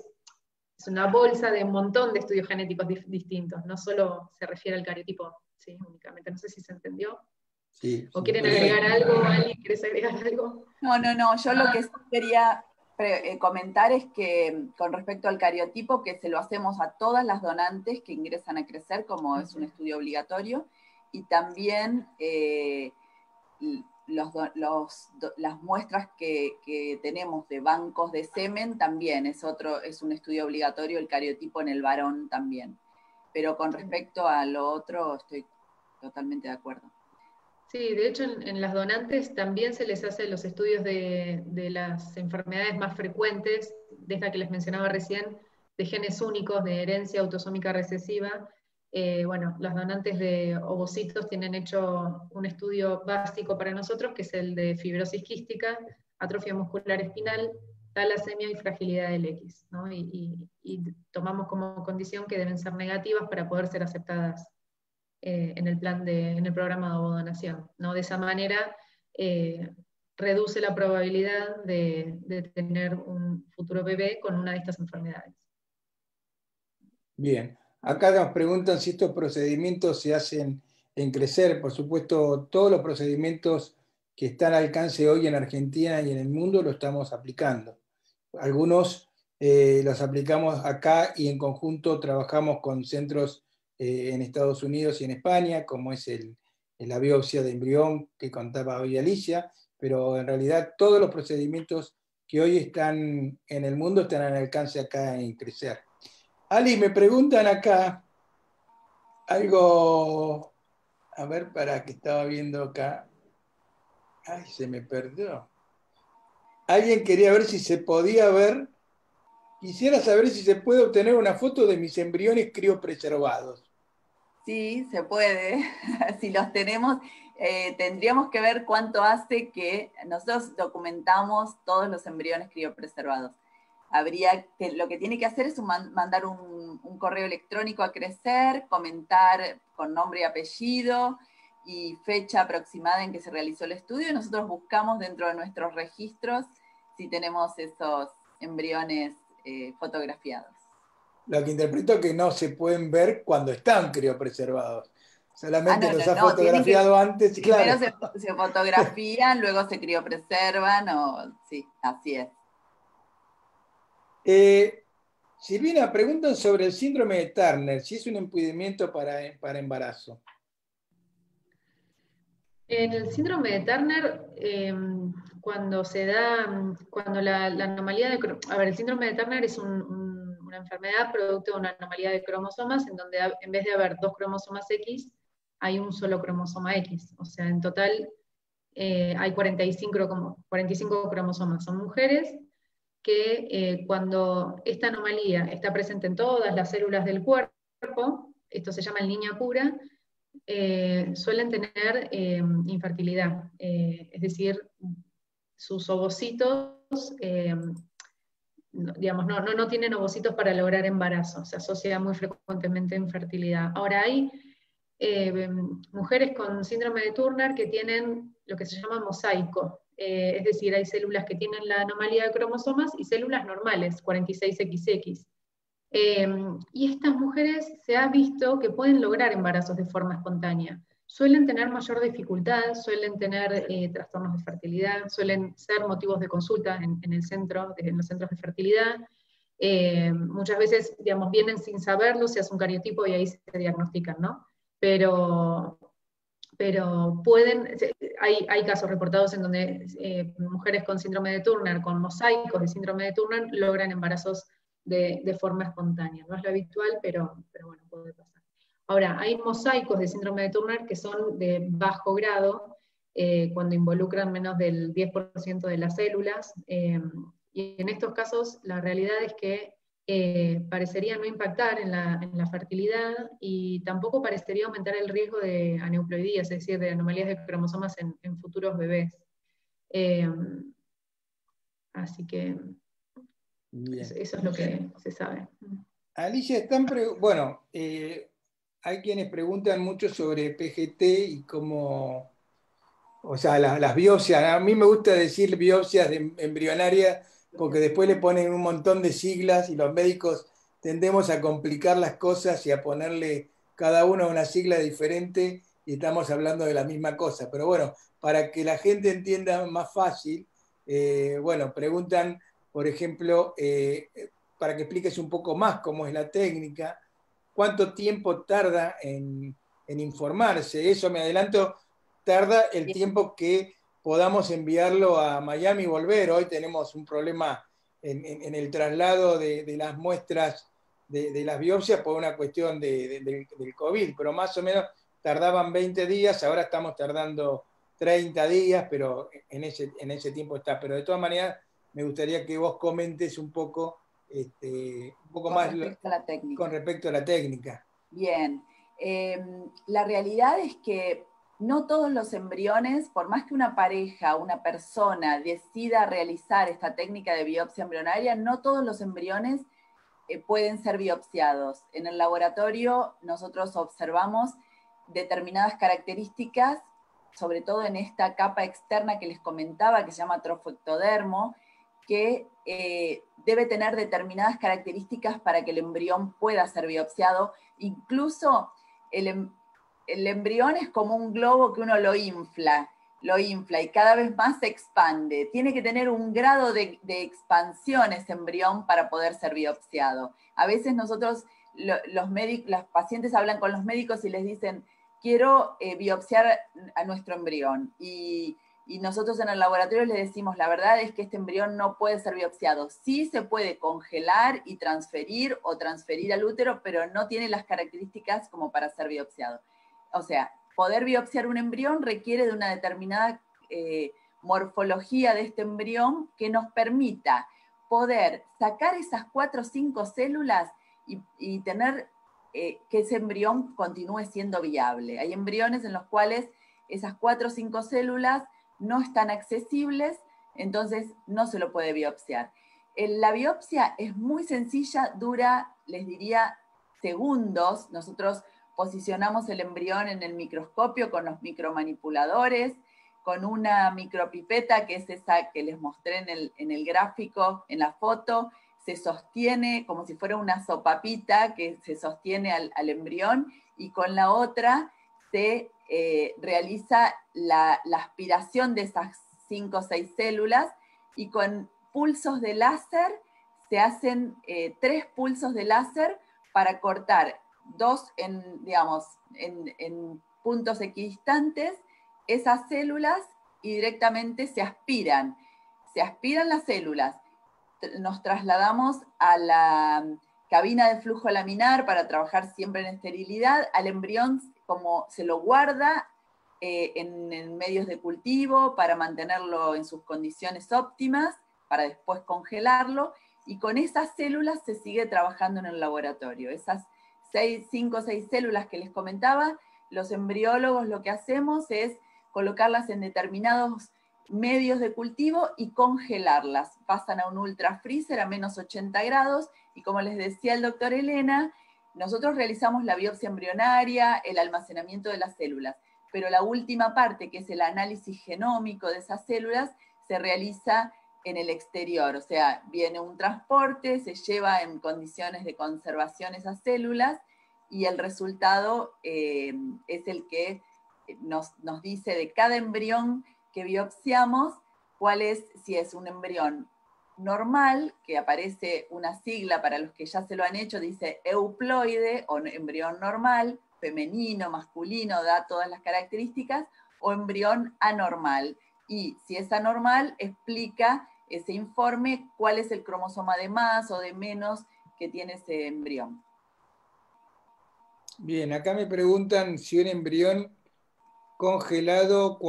una bolsa de un montón de estudios genéticos distintos, no solo se refiere al cariotipo, ¿sí? Únicamente. No sé si se entendió. Sí, ¿O sí, quieren perfecto. agregar algo? ¿Ali, quieres agregar algo? No, yo lo que sí quería comentar es que con respecto al cariotipo, que se lo hacemos a todas las donantes que ingresan a Crecer, como es un estudio obligatorio, y también las muestras que tenemos de bancos de semen también es un estudio obligatorio, el cariotipo en el varón también. Pero con respecto a lo otro estoy totalmente de acuerdo. Sí, de hecho en las donantes también se les hace los estudios de las enfermedades más frecuentes, de esta que les mencionaba recién, de genes únicos, de herencia autosómica recesiva. Las donantes de ovocitos tienen hecho un estudio básico para nosotros, que es el de fibrosis quística, atrofia muscular espinal, talasemia y fragilidad del X, ¿no? Y tomamos como condición que deben ser negativas para poder ser aceptadas en el programa de ovodonación, ¿no? De esa manera reduce la probabilidad de tener un futuro bebé con una de estas enfermedades. Bien, acá nos preguntan si estos procedimientos se hacen en Crecer. Por supuesto, todos los procedimientos que están al alcance hoy en Argentina y en el mundo lo estamos aplicando. Algunos los aplicamos acá y en conjunto trabajamos con centros en Estados Unidos y en España, como es la biopsia de embrión que contaba hoy Alicia, pero en realidad todos los procedimientos que hoy están en el mundo están al alcance acá en Crecer. Ali, me preguntan acá algo, a ver, para que estaba viendo acá. Ay, se me perdió. Alguien quería ver si se podía ver. Quisiera saber si se puede obtener una foto de mis embriones criopreservados. Sí, se puede. Si los tenemos, tendríamos que ver cuánto hace que nosotros documentamos todos los embriones criopreservados. Lo que tiene que hacer es mandar un correo electrónico a Crecer, comentar con nombre y apellido y fecha aproximada en que se realizó el estudio, y nosotros buscamos dentro de nuestros registros si tenemos esos embriones fotografiados. Lo que interpreto que no se pueden ver cuando están criopreservados. Solamente los ha tienen que, fotografiado antes. primero Claro. se fotografían, luego se criopreservan, sí, así es. Silvina, preguntan sobre el síndrome de Turner, si es un impedimento para embarazo. En el síndrome de Turner, cuando la anomalía de... A ver, el síndrome de Turner es una enfermedad producto de una anomalía de cromosomas, en donde en vez de haber 2 cromosomas X, hay un solo cromosoma X. O sea, en total hay 45 cromosomas. Son mujeres que cuando esta anomalía está presente en todas las células del cuerpo, esto se llama línea pura, suelen tener infertilidad, es decir, sus ovocitos, digamos, no tienen ovocitos para lograr embarazo, se asocia muy frecuentemente a infertilidad. Ahora hay mujeres con síndrome de Turner que tienen lo que se llama mosaico, es decir, hay células que tienen la anomalía de cromosomas y células normales, 46XX. Y estas mujeres se ha visto que pueden lograr embarazos de forma espontánea. Suelen tener mayor dificultad, suelen tener trastornos de fertilidad, suelen ser motivos de consulta en los centros de fertilidad. Muchas veces, digamos, vienen sin saberlo, se hace un cariotipo y ahí se diagnostican, ¿no? Pero hay casos reportados en donde mujeres con síndrome de Turner, con mosaicos de síndrome de Turner, logran embarazos de forma espontánea. No es lo habitual, pero bueno, puede pasar. Ahora, hay mosaicos de síndrome de Turner que son de bajo grado, cuando involucran menos del 10% de las células, y en estos casos la realidad es que parecería no impactar en la fertilidad, y tampoco parecería aumentar el riesgo de aneuploidías, es decir, de anomalías de cromosomas en futuros bebés. Así que eso es lo que se sabe. Alicia, hay quienes preguntan mucho sobre PGT y cómo, o sea, las biopsias. A mí me gusta decir biopsias embrionarias porque después le ponen un montón de siglas y los médicos tendemos a complicar las cosas y a ponerle cada uno una sigla diferente y estamos hablando de la misma cosa. Pero bueno, para que la gente entienda más fácil, preguntan, por ejemplo, para que expliques un poco más cómo es la técnica, cuánto tiempo tarda en informarse. Eso, me adelanto, tarda el tiempo que podamos enviarlo a Miami y volver. Hoy tenemos un problema en el traslado de las muestras de las biopsias por una cuestión del COVID, pero más o menos tardaban 20 días, ahora estamos tardando 30 días, pero en ese tiempo está. Pero de todas maneras, me gustaría que vos comentes un poco más con respecto a la técnica. Bien, la realidad es que no todos los embriones, por más que una pareja, una persona decida realizar esta técnica de biopsia embrionaria, no todos los embriones pueden ser biopsiados. En el laboratorio nosotros observamos determinadas características, sobre todo en esta capa externa que les comentaba, que se llama trofectodermo, que debe tener determinadas características para que el embrión pueda ser biopsiado. Incluso el embrión es como un globo que uno lo infla y cada vez más se expande. Tiene que tener un grado de expansión ese embrión para poder ser biopsiado. A veces nosotros, los pacientes hablan con los médicos y les dicen, quiero biopsiar a nuestro embrión. Y nosotros en el laboratorio les decimos, la verdad es que este embrión no puede ser biopsiado. Sí se puede congelar y transferir o transferir al útero, pero no tiene las características como para ser biopsiado. O sea, poder biopsiar un embrión requiere de una determinada morfología de este embrión que nos permita poder sacar esas 4 o 5 células y tener que ese embrión continúe siendo viable. Hay embriones en los cuales esas 4 o 5 células no están accesibles, entonces no se lo puede biopsiar. La biopsia es muy sencilla, dura, les diría, segundos. Nosotros posicionamos el embrión en el microscopio con los micromanipuladores, con una micropipeta, que es esa que les mostré en el gráfico, en la foto, se sostiene como si fuera una sopapita que se sostiene al embrión, y con la otra se realiza la aspiración de esas 5 o 6 células, y con pulsos de láser se hacen 3 pulsos de láser para cortar 2 en puntos equidistantes esas células, y directamente se aspiran las células. Nos trasladamos a la cabina de flujo laminar para trabajar siempre en esterilidad. Al embrión, como se lo guarda en medios de cultivo para mantenerlo en sus condiciones óptimas, para después congelarlo, y con esas células se sigue trabajando en el laboratorio. Esas 5 o 6 células que les comentaba, los embriólogos lo que hacemos es colocarlas en determinados medios de cultivo y congelarlas. Pasan a un ultrafreezer a menos 80 grados, y como les decía el doctor Elena, nosotros realizamos la biopsia embrionaria, el almacenamiento de las células, pero la última parte, que es el análisis genómico de esas células, se realiza en el exterior, o sea, viene un transporte, se lleva en condiciones de conservación esas células, y el resultado es el que nos dice de cada embrión que biopsiamos cuál es, si es un embrión normal, que aparece una sigla para los que ya se lo han hecho, dice euploide, o embrión normal, femenino, masculino, da todas las características, o embrión anormal. Y si es anormal, explica ese informe cuál es el cromosoma de más o de menos que tiene ese embrión. Bien, acá me preguntan si un embrión congelado,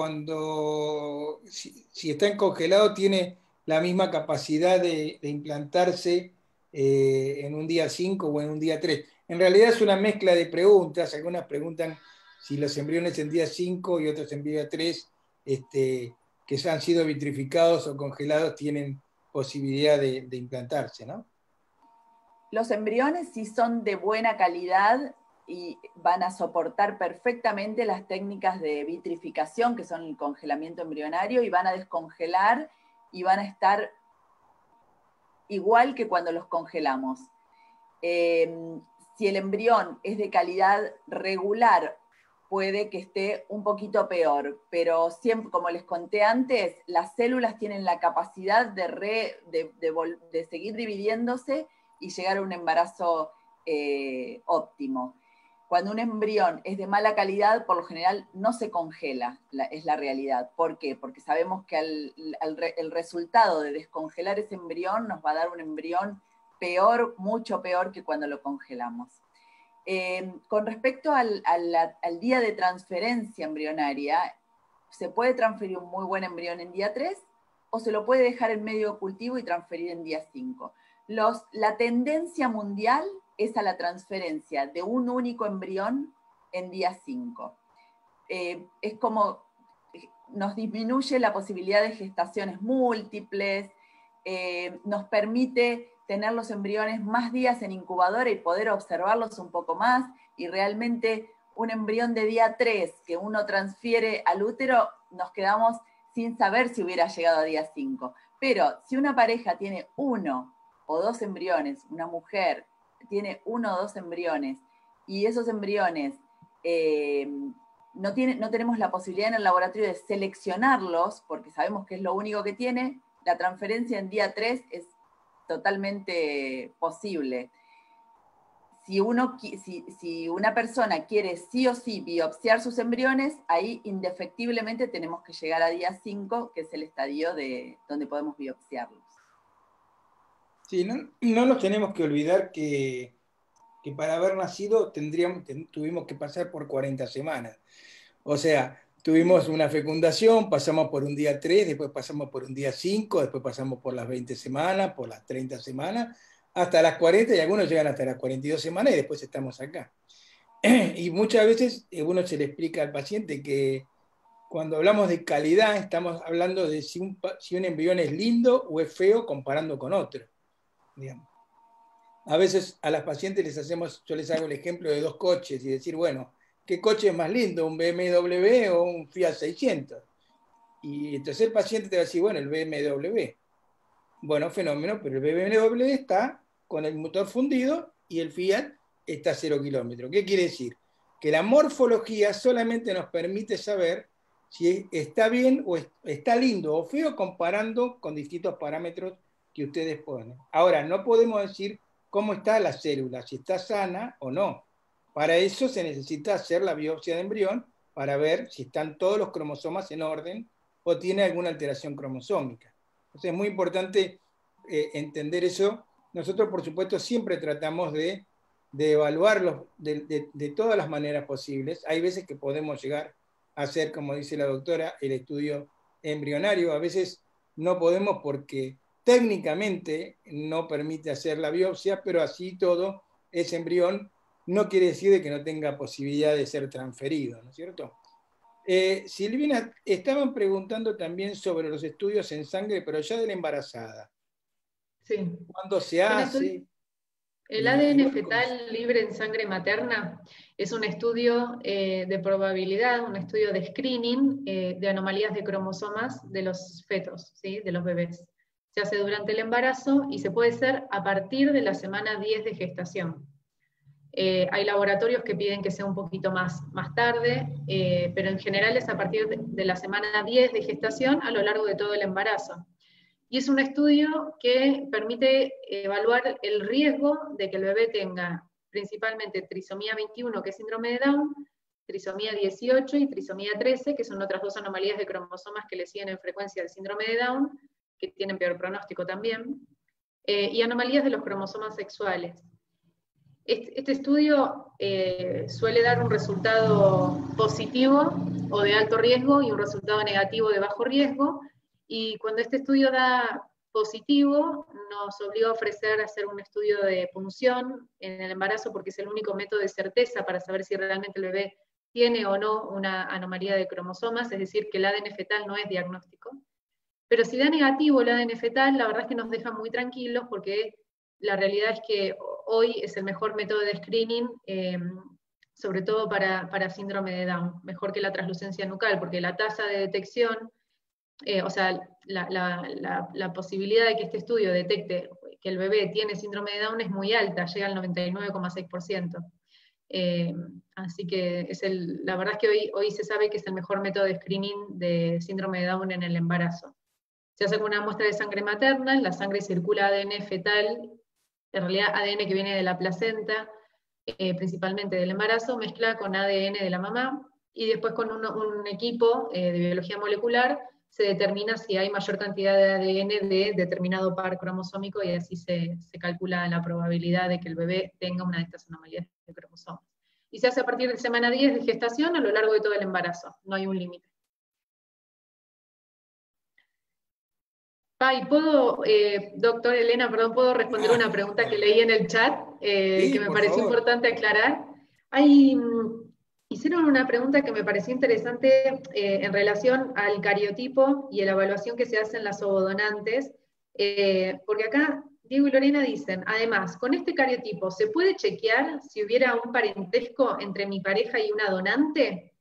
si está en congelado, tiene la misma capacidad de implantarse en un día 5 o en un día 3. En realidad es una mezcla de preguntas. Algunas preguntan si los embriones en día 5 y otros en día 3, que ya han sido vitrificados o congelados, tienen posibilidad de implantarse, ¿no? Los embriones, si son de buena calidad y van a soportar perfectamente las técnicas de vitrificación, que son el congelamiento embrionario, y van a descongelar y van a estar igual que cuando los congelamos. Si el embrión es de calidad regular, puede que esté un poquito peor, pero siempre, como les conté antes, las células tienen la capacidad de seguir dividiéndose y llegar a un embarazo óptimo. Cuando un embrión es de mala calidad, por lo general no se congela, es la realidad. ¿Por qué? Porque sabemos que el resultado de descongelar ese embrión nos va a dar un embrión peor, mucho peor que cuando lo congelamos. Con respecto al día de transferencia embrionaria, se puede transferir un muy buen embrión en día 3, o se lo puede dejar en medio cultivo y transferir en día 5. La tendencia mundial es a la transferencia de un único embrión en día 5. Es como nos disminuye la posibilidad de gestaciones múltiples, nos permite tener los embriones más días en incubadora y poder observarlos un poco más, y realmente un embrión de día 3 que uno transfiere al útero, nos quedamos sin saber si hubiera llegado a día 5. Pero si una pareja tiene 1 o 2 embriones, una mujer tiene 1 o 2 embriones, y esos embriones no tenemos la posibilidad en el laboratorio de seleccionarlos, porque sabemos que es lo único que tiene, la transferencia en día 3 es totalmente posible. Si una persona quiere sí o sí biopsiar sus embriones, ahí indefectiblemente tenemos que llegar a día 5, que es el estadio de donde podemos biopsiarlos. Sí, no nos tenemos que olvidar que para haber nacido tuvimos que pasar por 40 semanas. O sea, tuvimos una fecundación, pasamos por un día 3, después pasamos por un día 5, después pasamos por las 20 semanas, por las 30 semanas, hasta las 40, y algunos llegan hasta las 42 semanas y después estamos acá. Y muchas veces uno se le explica al paciente que cuando hablamos de calidad estamos hablando de si un embrión es lindo o es feo comparando con otro, digamos. A veces a las pacientes yo les hago el ejemplo de 2 coches y decir, bueno, ¿qué coche es más lindo, un BMW o un Fiat 600? Y entonces el paciente te va a decir, bueno, el BMW. Bueno, fenómeno, pero el BMW está con el motor fundido y el Fiat está a 0 kilómetros. ¿Qué quiere decir? Que la morfología solamente nos permite saber si está bien o está lindo o feo comparando con distintos parámetros que ustedes ponen. Ahora, no podemos decir cómo está la célula, si está sana o no. Para eso se necesita hacer la biopsia de embrión para ver si están todos los cromosomas en orden o tiene alguna alteración cromosómica. Entonces es muy importante entender eso. Nosotros, por supuesto, siempre tratamos de evaluarlos de todas las maneras posibles. Hay veces que podemos llegar a hacer, como dice la doctora, el estudio embrionario. A veces no podemos porque técnicamente no permite hacer la biopsia, pero así todo, ese embrión no quiere decir de que no tenga posibilidad de ser transferido, ¿no es cierto? Silvina, estaban preguntando también sobre los estudios en sangre, pero ya de la embarazada. Sí. ¿Cuándo se hace? El ADN fetal libre en sangre materna es un estudio de probabilidad, un estudio de screening de anomalías de cromosomas de los fetos, ¿sí? De los bebés. Se hace durante el embarazo y se puede hacer a partir de la semana 10 de gestación. Hay laboratorios que piden que sea un poquito más tarde, pero en general es a partir de la semana 10 de gestación a lo largo de todo el embarazo. Y es un estudio que permite evaluar el riesgo de que el bebé tenga principalmente trisomía 21, que es síndrome de Down, trisomía 18 y trisomía 13, que son otras 2 anomalías de cromosomas que le siguen en frecuencia al síndrome de Down, que tienen peor pronóstico también, y anomalías de los cromosomas sexuales. Este estudio suele dar un resultado positivo o de alto riesgo y un resultado negativo de bajo riesgo, y cuando este estudio da positivo, nos obliga a ofrecer hacer un estudio de punción en el embarazo, porque es el único método de certeza para saber si realmente el bebé tiene o no una anomalía de cromosomas, es decir, que el ADN fetal no es diagnóstico. Pero si da negativo el ADN fetal, la verdad es que nos deja muy tranquilos, porque la realidad es que hoy es el mejor método de screening, sobre todo para síndrome de Down, mejor que la translucencia nucal, porque la tasa de detección, o sea, la posibilidad de que este estudio detecte que el bebé tiene síndrome de Down es muy alta, llega al 99,6%. Así que la verdad es que hoy se sabe que es el mejor método de screening de síndrome de Down en el embarazo. Se hace con una muestra de sangre materna, en la sangre circula ADN fetal, en realidad ADN que viene de la placenta, principalmente del embarazo, mezcla con ADN de la mamá, y después con un equipo de biología molecular se determina si hay mayor cantidad de ADN de determinado par cromosómico, y así se calcula la probabilidad de que el bebé tenga una de estas anomalías de cromosomas. Y se hace a partir de semana 10 de gestación a lo largo de todo el embarazo, no hay un límite. ¿Puedo, doctor Elena, perdón, puedo responder una pregunta que leí en el chat, sí, que me pareció importante aclarar? Hicieron una pregunta que me pareció interesante en relación al cariotipo y a la evaluación que se hace en las ovodonantes, porque acá Diego y Lorena dicen, además, con este cariotipo, ¿se puede chequear si hubiera un parentesco entre mi pareja y una donante?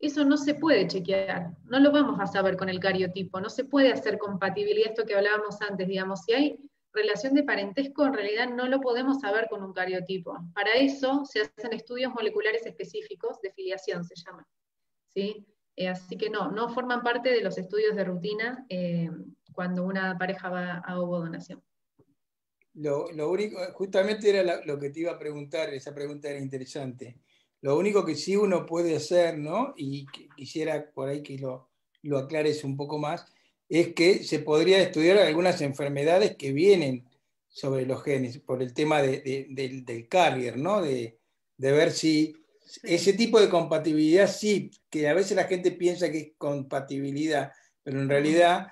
Eso no se puede chequear, no lo vamos a saber con el cariotipo, no se puede hacer compatibilidad, esto que hablábamos antes, digamos, si hay relación de parentesco, en realidad no lo podemos saber con un cariotipo. Para eso se hacen estudios moleculares específicos, de filiación se llaman, ¿sí? Así que no forman parte de los estudios de rutina cuando una pareja va a ovodonación. Lo único, justamente era lo que te iba a preguntar, esa pregunta era interesante. Lo único que sí uno puede hacer, ¿no? Y quisiera por ahí que lo aclares un poco más, es que se podría estudiar algunas enfermedades que vienen sobre los genes, por el tema del carrier, ¿no? De ver si ese tipo de compatibilidad sí, que a veces la gente piensa que es compatibilidad, pero en realidad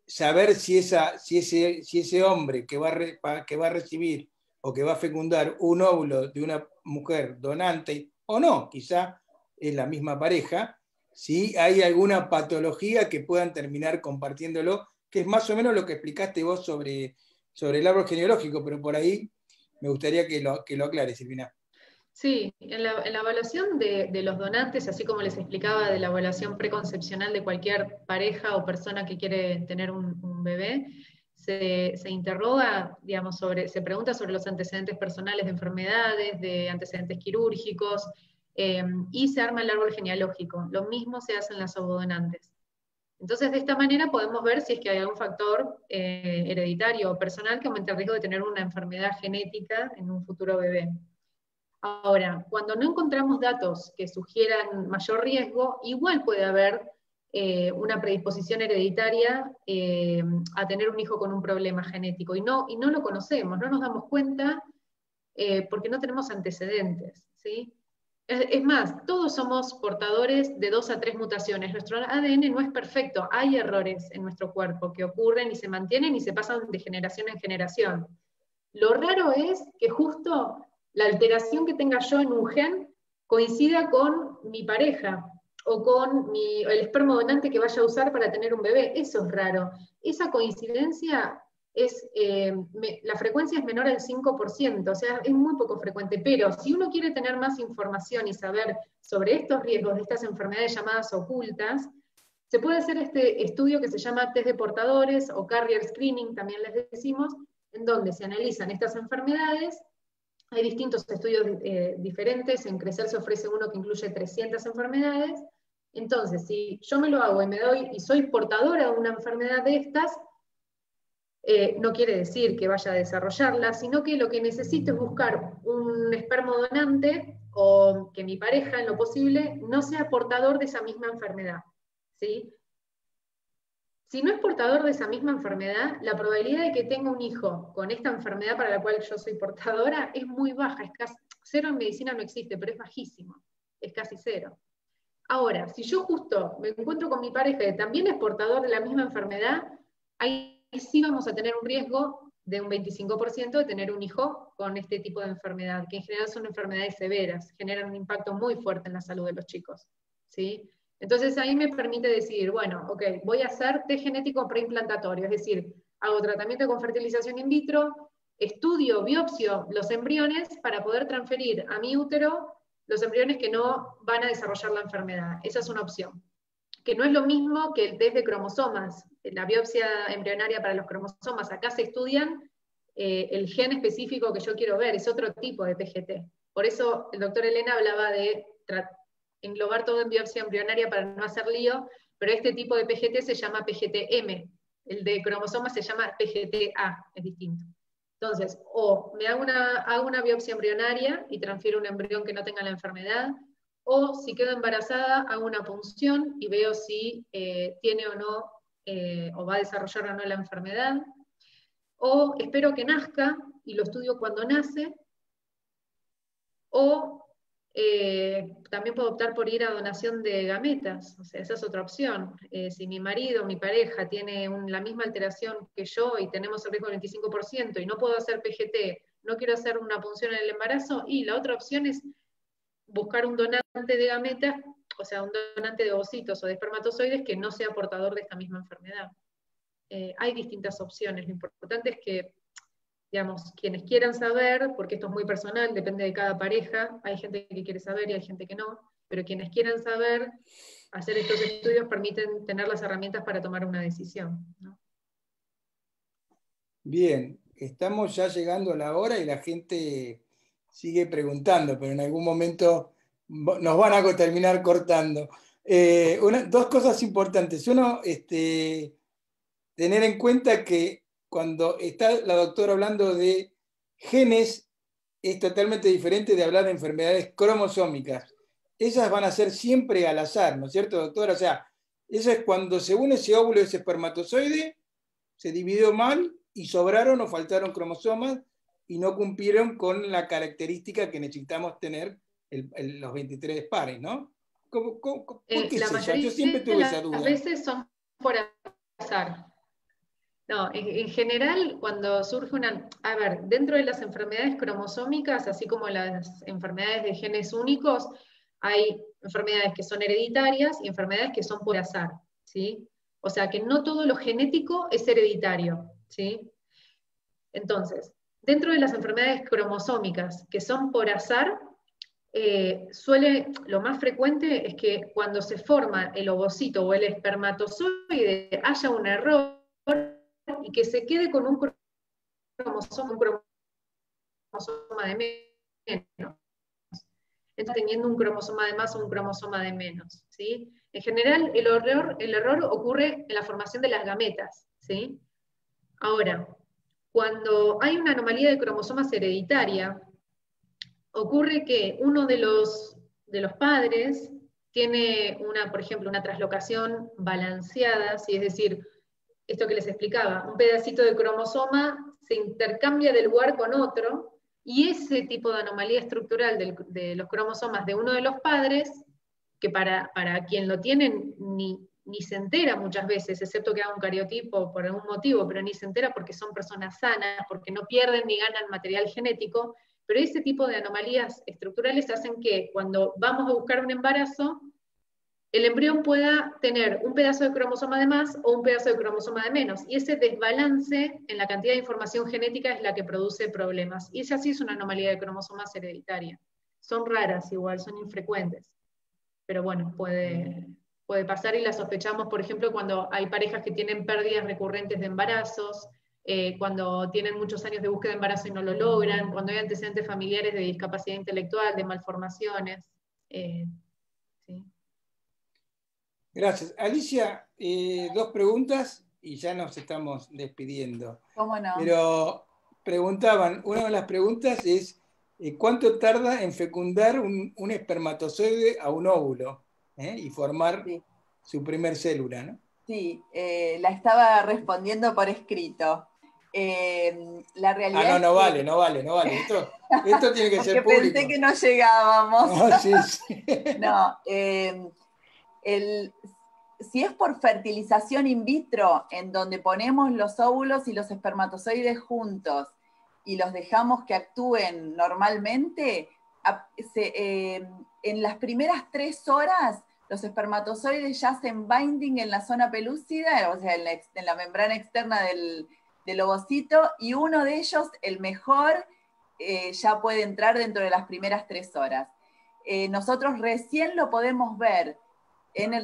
saber si ese hombre que va a recibir o que va a fecundar un óvulo de una mujer donante, o no, quizá es la misma pareja, si hay alguna patología que puedan terminar compartiéndolo, que es más o menos lo que explicaste vos sobre sobre el árbol genealógico, pero por ahí me gustaría que lo aclare, Silvina. Sí, en la evaluación de los donantes, así como les explicaba de la evaluación preconcepcional de cualquier pareja o persona que quiere tener un bebé, se interroga, digamos, se pregunta sobre los antecedentes personales de enfermedades, de antecedentes quirúrgicos, y se arma el árbol genealógico. Lo mismo se hace en las ovodonantes. Entonces, de esta manera podemos ver si es que hay algún factor hereditario o personal que aumente el riesgo de tener una enfermedad genética en un futuro bebé. Ahora, cuando no encontramos datos que sugieran mayor riesgo, igual puede haber una predisposición hereditaria a tener un hijo con un problema genético, y no lo conocemos, no nos damos cuenta porque no tenemos antecedentes, ¿sí? Es más, todos somos portadores de 2 a 3 mutaciones. Nuestro ADN no es perfecto, hay errores en nuestro cuerpo que ocurren y se mantienen y se pasan de generación en generación. Lo raro es que justo la alteración que tenga yo en un gen coincida con mi pareja o con el esperma donante que vaya a usar para tener un bebé. Eso es raro. Esa coincidencia la frecuencia es menor al 5%, o sea, es muy poco frecuente, pero si uno quiere tener más información y saber sobre estos riesgos de estas enfermedades llamadas ocultas, se puede hacer este estudio que se llama test de portadores o carrier screening, también les decimos, en donde se analizan estas enfermedades. Hay distintos estudios diferentes, en Crecer se ofrece uno que incluye 300 enfermedades. Entonces, si yo me lo hago y soy portadora de una enfermedad de estas, no quiere decir que vaya a desarrollarla, sino que lo que necesito es buscar un esperma donante, o que mi pareja, en lo posible, no sea portador de esa misma enfermedad, ¿sí? Si no es portador de esa misma enfermedad, la probabilidad de que tenga un hijo con esta enfermedad para la cual yo soy portadora es muy baja, es casi cero. En medicina no existe, pero es bajísimo, es casi cero. Ahora, si yo justo me encuentro con mi pareja que también es portador de la misma enfermedad, ahí sí vamos a tener un riesgo de un 25% de tener un hijo con este tipo de enfermedad, que en general son enfermedades severas, generan un impacto muy fuerte en la salud de los chicos, ¿sí? Entonces ahí me permite decidir, bueno, ok, voy a hacer test genético preimplantario, es decir, hago tratamiento con fertilización in vitro, estudio, biopsio los embriones para poder transferir a mi útero los embriones que no van a desarrollar la enfermedad. Esa es una opción, que no es lo mismo que el test de cromosomas, la biopsia embrionaria para los cromosomas. Acá se estudian el gen específico que yo quiero ver, es otro tipo de PGT. Por eso el doctor Elena hablaba de englobar todo en biopsia embrionaria para no hacer lío, pero este tipo de PGT se llama PGT-M, el de cromosomas se llama PGT-A, es distinto. Entonces, o me hago una biopsia embrionaria y transfiero un embrión que no tenga la enfermedad, o si quedo embarazada, hago una punción y veo si tiene o no, o va a desarrollar o no la enfermedad, o espero que nazca y lo estudio cuando nace, o también puedo optar por ir a donación de gametas, o sea, esa es otra opción. Si mi marido, mi pareja, tiene la misma alteración que yo y tenemos el riesgo del 25% y no puedo hacer PGT, no quiero hacer una punción en el embarazo, y la otra opción es buscar un donante de gametas, o sea, un donante de ovocitos o de espermatozoides que no sea portador de esta misma enfermedad. Hay distintas opciones, lo importante es que, digamos, quienes quieran saber, porque esto es muy personal, depende de cada pareja, hay gente que quiere saber y hay gente que no, pero quienes quieran saber, hacer estos estudios permiten tener las herramientas para tomar una decisión, ¿no? Bien, estamos ya llegando a la hora y la gente sigue preguntando, pero en algún momento nos van a terminar cortando. Dos cosas importantes. Uno, tener en cuenta que cuando está la doctora hablando de genes, es totalmente diferente de hablar de enfermedades cromosómicas. Esas van a ser siempre al azar, ¿no es cierto, doctora? O sea, eso es cuando según ese óvulo, ese espermatozoide, se dividió mal y sobraron o faltaron cromosomas y no cumplieron con la característica que necesitamos tener los 23 pares, ¿no? ¿Por qué es eso? Yo siempre tuve esa duda. Las veces son por azar. No, en general, cuando surge a ver, dentro de las enfermedades cromosómicas, así como las enfermedades de genes únicos, hay enfermedades que son hereditarias y enfermedades que son por azar, ¿sí? O sea que no todo lo genético es hereditario, ¿sí? Entonces, dentro de las enfermedades cromosómicas que son por azar, lo más frecuente es que cuando se forma el ovocito o el espermatozoide haya un error y que se quede con un cromosoma de menos. Está teniendo un cromosoma de más o un cromosoma de menos, ¿sí? En general, el error ocurre en la formación de las gametas, ¿sí? Ahora, cuando hay una anomalía de cromosomas hereditaria, ocurre que uno de los padres tiene por ejemplo, una traslocación balanceada, ¿sí? Es decir, esto que les explicaba, un pedacito de cromosoma se intercambia de lugar con otro, y ese tipo de anomalía estructural de los cromosomas de uno de los padres, que para quien lo tienen ni se entera muchas veces, excepto que haga un cariotipo por algún motivo, pero ni se entera porque son personas sanas, porque no pierden ni ganan material genético, pero ese tipo de anomalías estructurales hacen que cuando vamos a buscar un embarazo, el embrión pueda tener un pedazo de cromosoma de más o un pedazo de cromosoma de menos, y ese desbalance en la cantidad de información genética es la que produce problemas, y esa sí es una anomalía de cromosomas hereditaria. Son raras igual, son infrecuentes, pero bueno, puede pasar, y la sospechamos, por ejemplo, cuando hay parejas que tienen pérdidas recurrentes de embarazos, cuando tienen muchos años de búsqueda de embarazo y no lo logran, cuando hay antecedentes familiares de discapacidad intelectual, de malformaciones. ¿Sí? Gracias. Alicia, dos preguntas y ya nos estamos despidiendo. ¿Cómo no? Pero preguntaban, una de las preguntas es, ¿cuánto tarda en fecundar un espermatozoide a un óvulo y formar su primer célula, ¿no? Sí, la estaba respondiendo por escrito. La realidad no es que... vale. Esto tiene que ser público. Pensé que no llegábamos. No, sí. No, si es por fertilización in vitro, en donde ponemos los óvulos y los espermatozoides juntos y los dejamos que actúen normalmente, en las primeras 3 horas los espermatozoides ya hacen binding en la zona pelúcida, o sea, en la membrana externa del ovocito, y uno de ellos, el mejor, ya puede entrar dentro de las primeras 3 horas. Nosotros recién lo podemos ver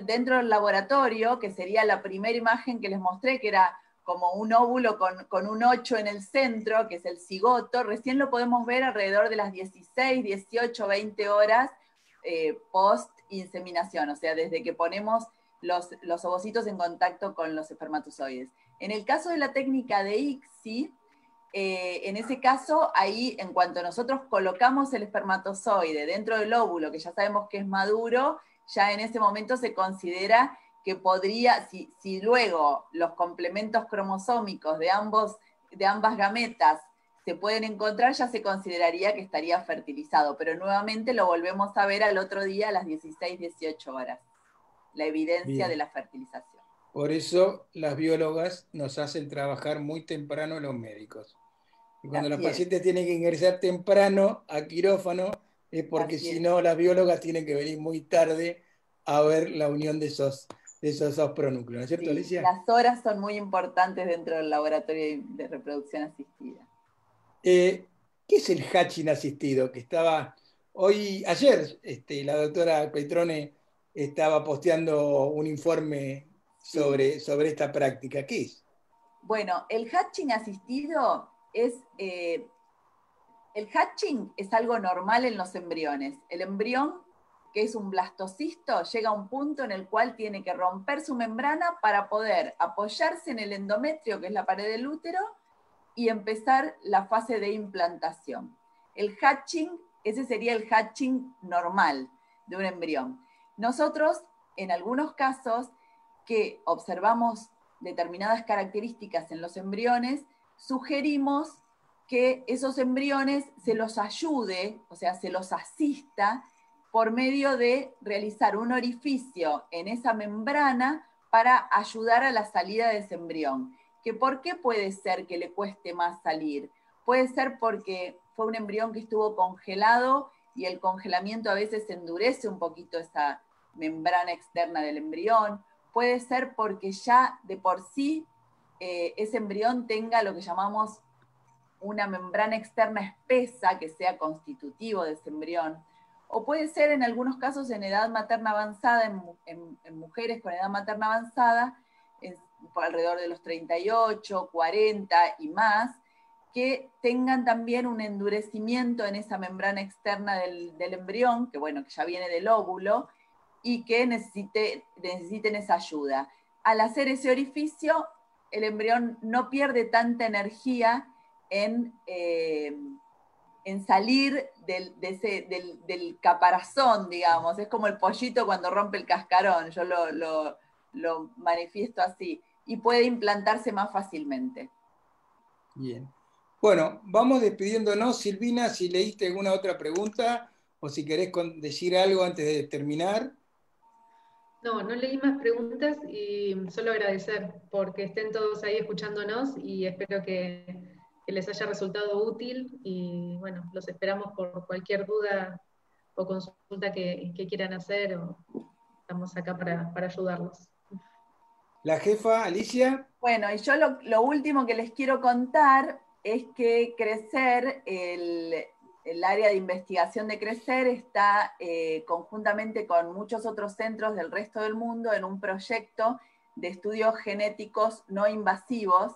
dentro del laboratorio, que sería la primera imagen que les mostré, que era como un óvulo con un 8 en el centro, que es el cigoto. Recién lo podemos ver alrededor de las 16, 18, 20 horas post-inseminación, o sea, desde que ponemos los ovocitos en contacto con los espermatozoides. En el caso de la técnica de ICSI, en ese caso, ahí, en cuanto nosotros colocamos el espermatozoide dentro del óvulo, que ya sabemos que es maduro, ya en ese momento se considera que podría, si luego los complementos cromosómicos de ambas gametas se pueden encontrar, ya se consideraría que estaría fertilizado, pero nuevamente lo volvemos a ver al otro día a las 16, 18 horas, la evidencia de la fertilización. Por eso las biólogas nos hacen trabajar muy temprano los médicos. Y cuando los pacientes tienen que ingresar temprano a quirófano, es porque si no, las biólogas tienen que venir muy tarde a ver la unión de esos dos pronúcleos, ¿no es cierto, Alicia? Las horas son muy importantes dentro del laboratorio de reproducción asistida. ¿Qué es el hatching asistido? Que estaba ayer, la doctora Petrone estaba posteando un informe sobre esta práctica. ¿Qué es? Bueno, el hatching asistido es... el hatching es algo normal en los embriones. El embrión, que es un blastocisto, llega a un punto en el cual tiene que romper su membrana para poder apoyarse en el endometrio, que es la pared del útero, y empezar la fase de implantación. El hatching, ese sería el hatching normal de un embrión. Nosotros, en algunos casos que observamos determinadas características en los embriones, sugerimos que esos embriones se los ayude, o sea, se los asista por medio de realizar un orificio en esa membrana para ayudar a la salida de ese embrión. ¿Por qué puede ser que le cueste más salir? Puede ser porque fue un embrión que estuvo congelado y el congelamiento a veces endurece un poquito esa membrana externa del embrión. Puede ser porque ya de por sí ese embrión tenga lo que llamamos una membrana externa espesa que sea constitutivo de ese embrión, o puede ser en algunos casos en edad materna avanzada, en mujeres con edad materna avanzada, por alrededor de los 38, 40 y más, que tengan también un endurecimiento en esa membrana externa del embrión, que bueno, que ya viene del óvulo, y que necesiten esa ayuda. Al hacer ese orificio, el embrión no pierde tanta energía en salir del caparazón, digamos. Es como el pollito cuando rompe el cascarón, yo lo manifiesto así, y puede implantarse más fácilmente. Bien. Bueno, vamos despidiéndonos. Silvina, si leíste alguna otra pregunta o si querés decir algo antes de terminar. No, no leí más preguntas y solo agradecer porque estén todos ahí escuchándonos y espero que les haya resultado útil y bueno, los esperamos por cualquier duda o consulta que quieran hacer, o estamos acá para ayudarlos. La jefa, Alicia. Bueno, y yo lo último que les quiero contar es que CRECER, el área de investigación de CRECER, está conjuntamente con muchos otros centros del resto del mundo en un proyecto de estudios genéticos no invasivos,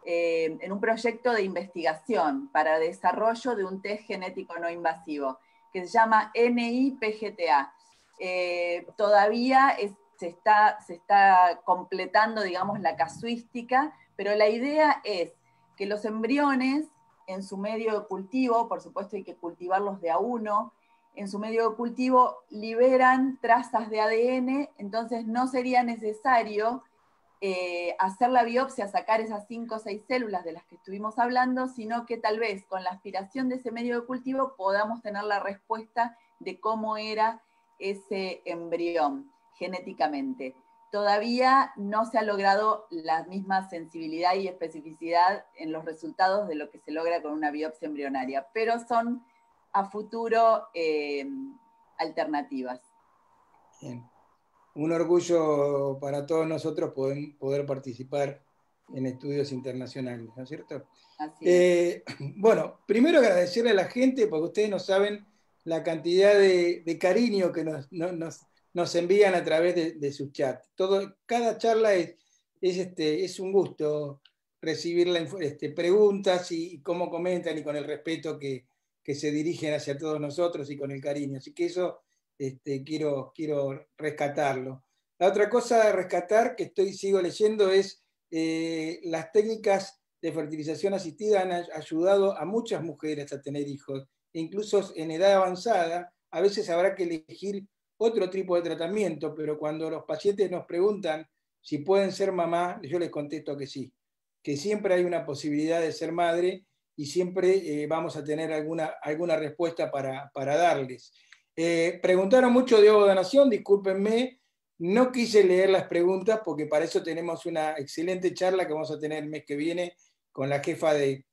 en un proyecto de investigación para desarrollo de un test genético no invasivo, que se llama NIPGTA. Todavía se está completando, digamos, la casuística, pero la idea es que los embriones en su medio de cultivo, por supuesto hay que cultivarlos de a uno, en su medio de cultivo liberan trazas de ADN, entonces no sería necesario hacer la biopsia, sacar esas 5 o 6 células de las que estuvimos hablando, sino que tal vez con la aspiración de ese medio de cultivo podamos tener la respuesta de cómo era ese embrión genéticamente. Todavía no se ha logrado la misma sensibilidad y especificidad en los resultados de lo que se logra con una biopsia embrionaria, pero son a futuro alternativas. Bien. Un orgullo para todos nosotros poder participar en estudios internacionales, ¿no es cierto? Así es. Bueno, primero agradecerle a la gente, porque ustedes no saben la cantidad de cariño que nos envían a través de sus chats. Cada charla es un gusto recibir preguntas y cómo comentan y con el respeto que se dirigen hacia todos nosotros y con el cariño. Así que eso quiero rescatarlo. La otra cosa a rescatar que sigo leyendo es las técnicas de fertilización asistida han ayudado a muchas mujeres a tener hijos, incluso en edad avanzada. A veces habrá que elegir otro tipo de tratamiento, pero cuando los pacientes nos preguntan si pueden ser mamá, yo les contesto que sí, que siempre hay una posibilidad de ser madre y siempre vamos a tener alguna respuesta para darles. Preguntaron mucho de ovodonación, discúlpenme, no quise leer las preguntas porque para eso tenemos una excelente charla que vamos a tener el mes que viene con la jefa del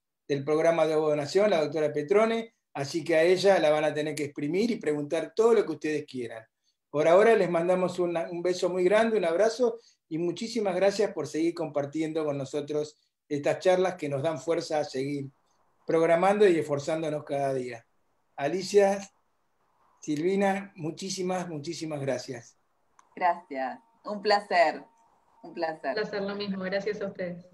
programa de ovodonación, la doctora Petrone, así que a ella la van a tener que exprimir y preguntar todo lo que ustedes quieran. Por ahora les mandamos un beso muy grande, un abrazo y muchísimas gracias por seguir compartiendo con nosotros estas charlas que nos dan fuerza a seguir programando y esforzándonos cada día. Alicia, Silvina, muchísimas gracias. Gracias. Un placer. Un placer. Un placer, lo mismo. Gracias a ustedes.